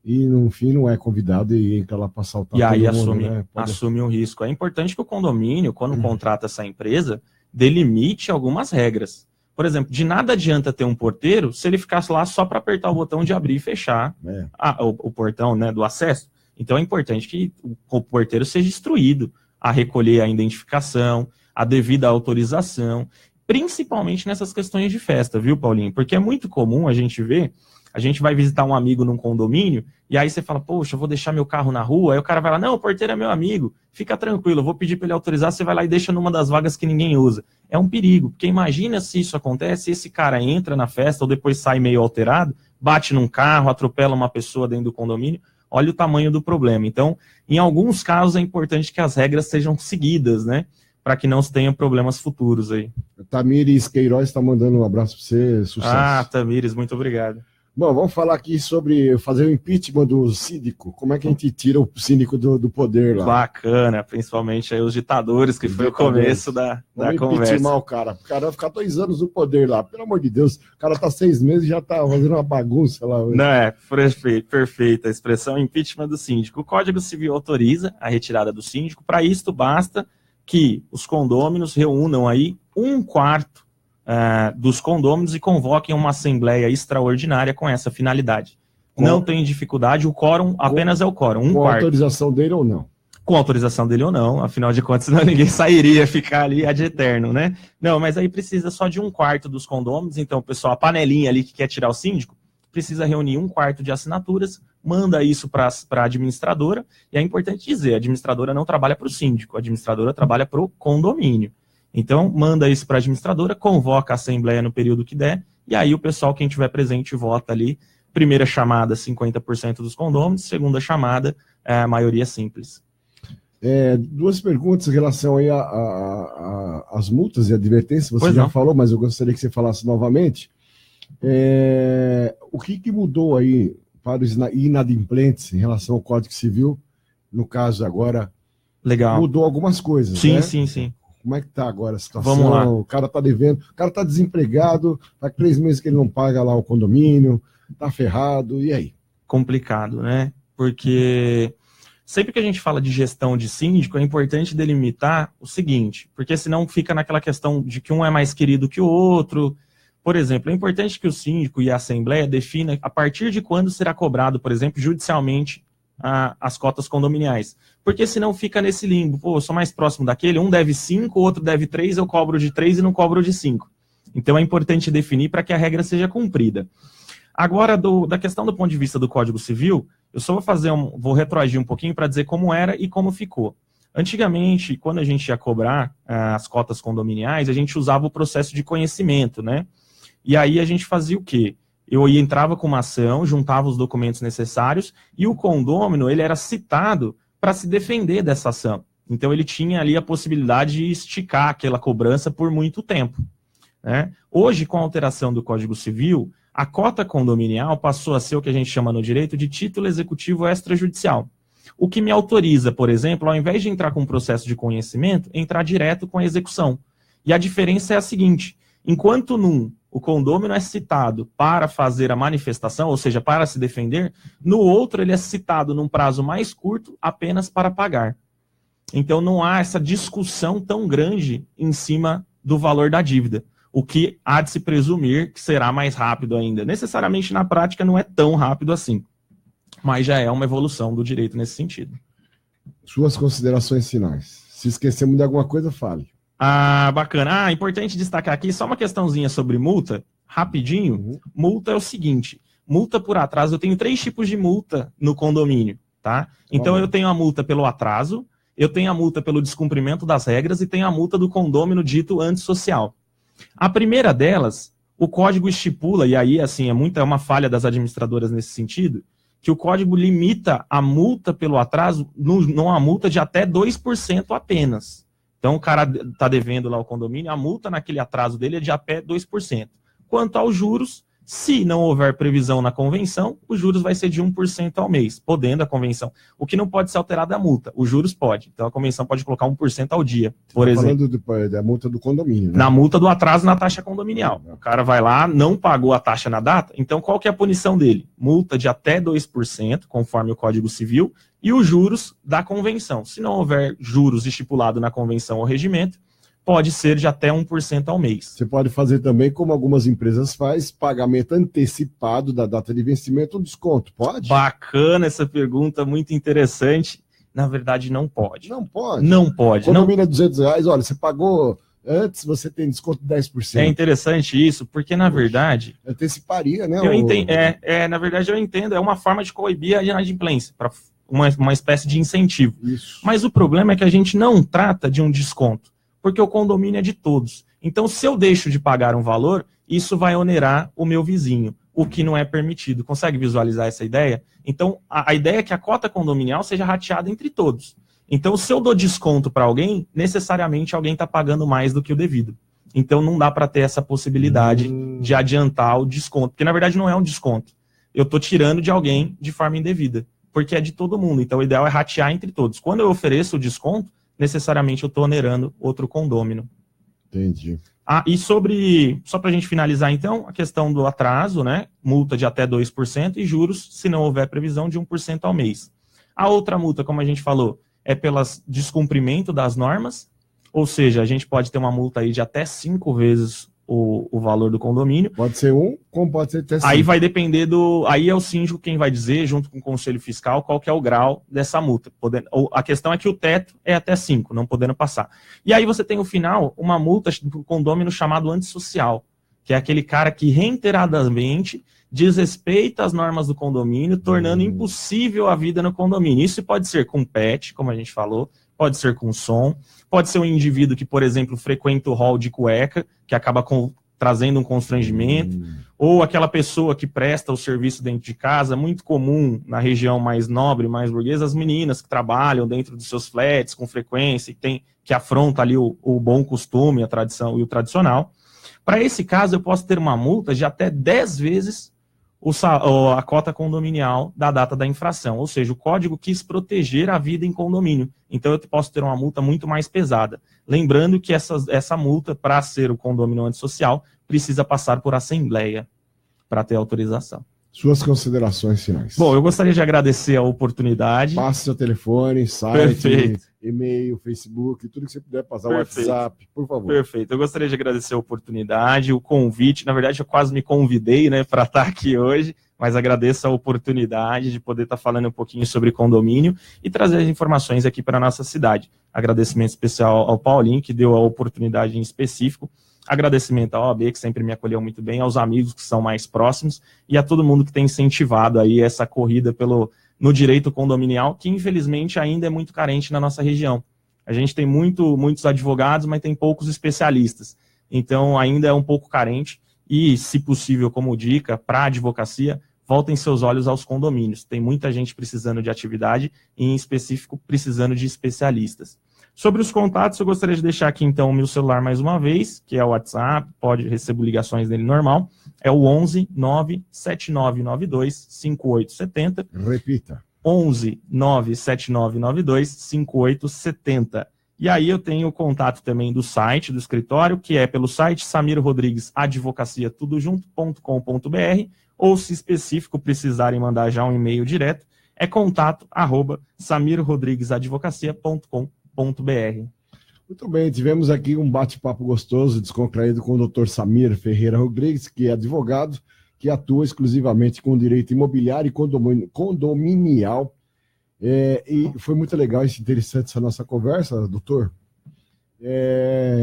E no fim não é convidado e entra lá para assaltar e aí todo mundo, né? assume um risco. É importante que o condomínio, quando contrata essa empresa, delimite algumas regras. Por exemplo, de nada adianta ter um porteiro se ele ficasse lá só para apertar o botão de abrir e fechar o portão, né, do acesso. Então é importante que o porteiro seja instruído a recolher a identificação, a devida autorização, principalmente nessas questões de festa, viu, Paulinho? Porque é muito comum a gente ver, a gente vai visitar um amigo num condomínio, e aí você fala, poxa, eu vou deixar meu carro na rua, aí o cara vai lá, não, o porteiro é meu amigo, fica tranquilo, eu vou pedir para ele autorizar, você vai lá e deixa numa das vagas que ninguém usa. É um perigo, porque imagina se isso acontece, esse cara entra na festa ou depois sai meio alterado, bate num carro, atropela uma pessoa dentro do condomínio, olha o tamanho do problema. Então, em alguns casos é importante que as regras sejam seguidas, né? Para que não se tenha problemas futuros aí. Tamires Queiroz está mandando um abraço para você, sucesso. Ah, Tamires, muito obrigado. Bom, vamos falar aqui sobre fazer o impeachment do síndico. Como é que a gente tira o síndico do poder lá? Bacana, principalmente aí os ditadores, que foi o começo da conversa. Impeachment o cara vai ficar 2 anos no poder lá. Pelo amor de Deus, o cara tá 6 meses e já tá fazendo uma bagunça lá. Não, perfeita a expressão impeachment do síndico. O Código Civil autoriza a retirada do síndico. Para isto, basta que os condôminos reúnam aí 1/4 dos condôminos e convoquem uma assembleia extraordinária com essa finalidade. Não tem dificuldade, o quórum apenas é o quórum, 1/4. Com autorização dele ou não? Com autorização dele ou não, afinal de contas, senão ninguém sairia, ficar ali ad eterno, né? Não, mas aí precisa só de 1/4 dos condôminos, então o pessoal, a panelinha ali que quer tirar o síndico, precisa reunir 1/4 de assinaturas, manda isso para a administradora, e é importante dizer, a administradora não trabalha para o síndico, a administradora trabalha para o condomínio. Então, manda isso para a administradora, convoca a assembleia no período que der, e aí o pessoal, quem tiver presente, vota ali. Primeira chamada, 50% dos condôminos, segunda chamada, a maioria simples. 2 perguntas em relação aí às multas e advertências, você já falou, mas eu gostaria que você falasse novamente. O que mudou aí para os inadimplentes em relação ao Código Civil? No caso agora, legal, mudou algumas coisas, sim, né? Sim. Como é que tá agora a situação? Vamos lá. O cara tá devendo, o cara tá desempregado, faz 3 meses que ele não paga lá o condomínio, tá ferrado, e aí? Complicado, né? Porque sempre que a gente fala de gestão de síndico, é importante delimitar o seguinte, porque senão fica naquela questão de que um é mais querido que o outro. Por exemplo, é importante que o síndico e a assembleia defina a partir de quando será cobrado, por exemplo, judicialmente, as cotas condominiais. Porque senão fica nesse limbo. Pô, eu sou mais próximo daquele, um deve 5, o outro deve 3, eu cobro de 3 e não cobro de 5. Então é importante definir para que a regra seja cumprida. Agora, da questão do ponto de vista do Código Civil, eu só vou retroagir um pouquinho para dizer como era e como ficou. Antigamente, quando a gente ia cobrar as cotas condominiais, a gente usava o processo de conhecimento, né? E aí a gente fazia o quê? Eu entrava com uma ação, juntava os documentos necessários e o condômino, ele era citado para se defender dessa ação. Então ele tinha ali a possibilidade de esticar aquela cobrança por muito tempo, né? Hoje, com a alteração do Código Civil, a cota condominial passou a ser o que a gente chama no direito de título executivo extrajudicial. O que me autoriza, por exemplo, ao invés de entrar com um processo de conhecimento, entrar direto com a execução. E a diferença é a seguinte: enquanto o condômino é citado para fazer a manifestação, ou seja, para se defender, no outro ele é citado num prazo mais curto apenas para pagar. Então não há essa discussão tão grande em cima do valor da dívida, o que há de se presumir que será mais rápido ainda. Necessariamente na prática não é tão rápido assim, mas já é uma evolução do direito nesse sentido. Suas considerações finais. Se esquecemos de alguma coisa, fale. Bacana. Importante destacar aqui só uma questãozinha sobre multa, rapidinho. Multa é o seguinte: multa por atraso, eu tenho 3 tipos de multa no condomínio, tá? Então eu tenho a multa pelo atraso, eu tenho a multa pelo descumprimento das regras e tenho a multa do condômino dito antissocial. A primeira delas, o código estipula, e aí assim é uma falha das administradoras nesse sentido, que o código limita a multa pelo atraso numa multa de até 2% apenas. Então o cara está devendo lá o condomínio, a multa naquele atraso dele é de até 2%. Quanto aos juros, se não houver previsão na convenção, os juros vai ser de 1% ao mês, podendo a convenção. O que não pode ser alterado é a multa, os juros pode. Então a convenção pode colocar 1% ao dia, por exemplo. Falando da multa do condomínio, né? Na multa do atraso na taxa condominial. O cara vai lá, não pagou a taxa na data, então qual que é a punição dele? Multa de até 2%, conforme o Código Civil, e os juros da convenção. Se não houver juros estipulado na convenção ou regimento, pode ser de até 1% ao mês. Você pode fazer também, como algumas empresas fazem, pagamento antecipado da data de vencimento, um desconto, pode? Bacana essa pergunta, muito interessante. Na verdade, não pode. Não pode? Não pode. Condomínio é R$200, olha, você pagou antes, você tem desconto de 10%. É interessante isso, porque na verdade... Anteciparia, né? Eu entendo, na verdade eu entendo, é uma forma de coibir a inadimplência, para uma espécie de incentivo. Isso. Mas o problema é que a gente não trata de um desconto, porque o condomínio é de todos. Então, se eu deixo de pagar um valor, isso vai onerar o meu vizinho. o que não é permitido. Consegue visualizar essa ideia? Então, a ideia é que a cota condominial seja rateada entre todos. Então, se eu dou desconto para alguém, necessariamente alguém está pagando mais do que o devido. Então, não dá para ter essa possibilidade de adiantar o desconto, porque na verdade não é um desconto. Eu estou tirando de alguém de forma indevida, porque é de todo mundo. Então, o ideal é ratear entre todos. Quando eu ofereço o desconto, necessariamente eu estou onerando outro condômino. Entendi. E só para a gente finalizar então, a questão do atraso, né? Multa de até 2% e juros, se não houver previsão, de 1% ao mês. A outra multa, como a gente falou, é pelo descumprimento das normas, ou seja, a gente pode ter uma multa aí de até 5 vezes o valor do condomínio. Pode ser 1, como pode ser até 5. Aí vai depender aí é o síndico quem vai dizer, junto com o Conselho Fiscal, qual que é o grau dessa multa. A questão é que o teto é até 5, não podendo passar. E aí você tem, no final, uma multa do condômino chamado antissocial, que é aquele cara que reiteradamente desrespeita as normas do condomínio, tornando impossível a vida no condomínio. Isso pode ser com pet, como a gente falou, pode ser com som, pode ser um indivíduo que, por exemplo, frequenta o hall de cueca, que acaba trazendo um constrangimento, ou aquela pessoa que presta o serviço dentro de casa, muito comum na região mais nobre, mais burguesa, as meninas que trabalham dentro dos seus flats com frequência, que afronta ali o bom costume, a tradição e o tradicional. Para esse caso, eu posso ter uma multa de até 10 vezes a cota condominial da data da infração, ou seja, o código quis proteger a vida em condomínio, então eu posso ter uma multa muito mais pesada. Lembrando que essa multa, para ser o condomínio antissocial, precisa passar por assembleia para ter autorização. Suas considerações finais. Bom, eu gostaria de agradecer a oportunidade. Passe seu telefone, site, e-mail, Facebook, tudo que você puder passar, WhatsApp, por favor. Perfeito. Eu gostaria de agradecer a oportunidade, o convite. Na verdade, eu quase me convidei, né, para estar aqui hoje, mas agradeço a oportunidade de poder estar falando um pouquinho sobre condomínio e trazer as informações aqui para a nossa cidade. Agradecimento especial ao Paulinho, que deu a oportunidade em específico. Agradecimento à OAB, que sempre me acolheu muito bem, aos amigos que são mais próximos e a todo mundo que tem incentivado aí essa corrida no direito condominial, que infelizmente ainda é muito carente na nossa região. A gente tem muitos advogados, mas tem poucos especialistas. Então ainda é um pouco carente e, se possível, como dica para a advocacia, voltem seus olhos aos condomínios. Tem muita gente precisando de atividade e, em específico, precisando de especialistas. Sobre os contatos, eu gostaria de deixar aqui, então, o meu celular mais uma vez, que é o WhatsApp, pode receber ligações dele normal, é o 11 97992 5870. Repita. 11 97992 5870. E aí eu tenho o contato também do site do escritório, que é pelo site Samir Rodrigues Advocacia tudojunto.com.br, ou, se específico precisarem mandar já um e-mail direto, é contato@samirrodriguesadvocacia.com.br. Muito bem, tivemos aqui um bate-papo gostoso, descontraído com o Dr. Samir Ferreira Rodrigues, que é advogado, que atua exclusivamente com direito imobiliário e condominial. E foi muito legal e interessante essa nossa conversa, doutor.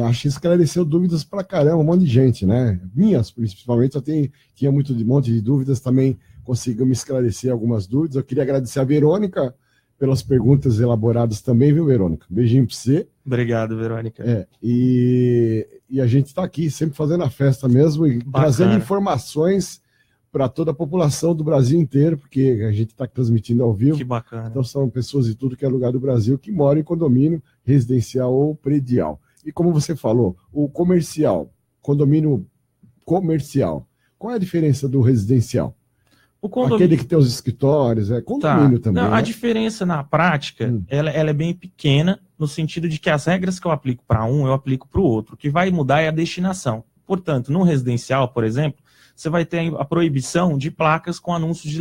Acho que esclareceu dúvidas pra caramba, um monte de gente, né? Minhas, principalmente, eu tinha um monte de dúvidas, também conseguiu me esclarecer algumas dúvidas. Eu queria agradecer a Verônica pelas perguntas elaboradas também, viu, Verônica? Beijinho pra você. Obrigado, Verônica. E a gente está aqui sempre fazendo a festa mesmo e trazendo informações para toda a população do Brasil inteiro, porque a gente está transmitindo ao vivo. Que bacana. Então são pessoas de tudo que é lugar do Brasil que moram em condomínio residencial ou predial. E como você falou, o condomínio comercial, qual é a diferença do residencial? Aquele que tem os escritórios, condomínio também. Não, a diferença na prática, ela é bem pequena, no sentido de que as regras que eu aplico para um, eu aplico para o outro. O que vai mudar é a destinação. Portanto, no residencial, por exemplo, você vai ter a proibição de placas com anúncios de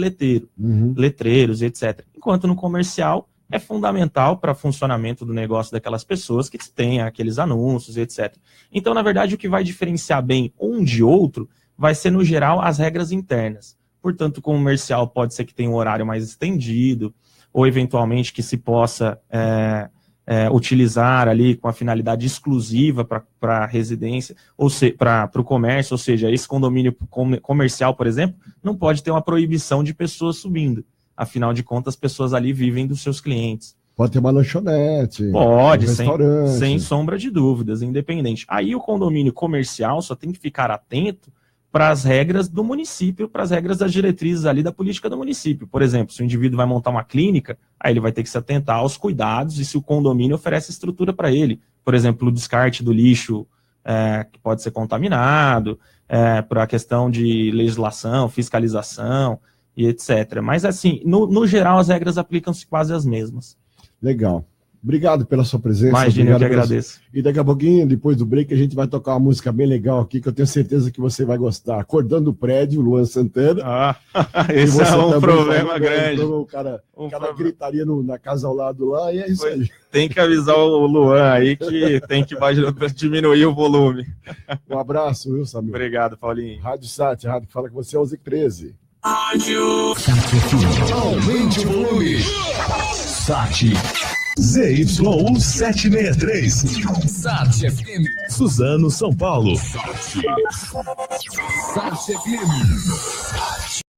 letreiros, etc. Enquanto no comercial, é fundamental para o funcionamento do negócio daquelas pessoas que têm aqueles anúncios, etc. Então, na verdade, o que vai diferenciar bem um de outro vai ser, no geral, as regras internas. Portanto, o comercial pode ser que tenha um horário mais estendido, ou eventualmente que se possa utilizar ali com a finalidade exclusiva para a residência, ou para o comércio, ou seja, esse condomínio comercial, por exemplo, não pode ter uma proibição de pessoas subindo. Afinal de contas, as pessoas ali vivem dos seus clientes. Pode ter uma lanchonete. Pode, sem sombra de dúvidas, independente. Aí o condomínio comercial só tem que ficar atento para as regras do município, para as regras das diretrizes ali da política do município. Por exemplo, se o indivíduo vai montar uma clínica, aí ele vai ter que se atentar aos cuidados e se o condomínio oferece estrutura para ele. Por exemplo, o descarte do lixo que pode ser contaminado, para a questão de legislação, fiscalização e etc. Mas, assim, no geral, as regras aplicam-se quase as mesmas. Legal. Obrigado pela sua presença. Imagina, eu que agradeço. E daqui a pouquinho, depois do break, a gente vai tocar uma música bem legal aqui, que eu tenho certeza que você vai gostar. Acordando o Prédio, Luan Santana. Esse é um problema grande. O cara gritaria na casa ao lado lá, e é isso aí. Tem que avisar o Luan aí que tem que diminuir o volume. Um abraço, viu, Samir? Obrigado, Paulinho. Rádio Sat, rádio que fala com você, 11h13. Rádio Aumente o volume. Sat ZYU 763. Sat FM. Suzano, São Paulo. Sat FM.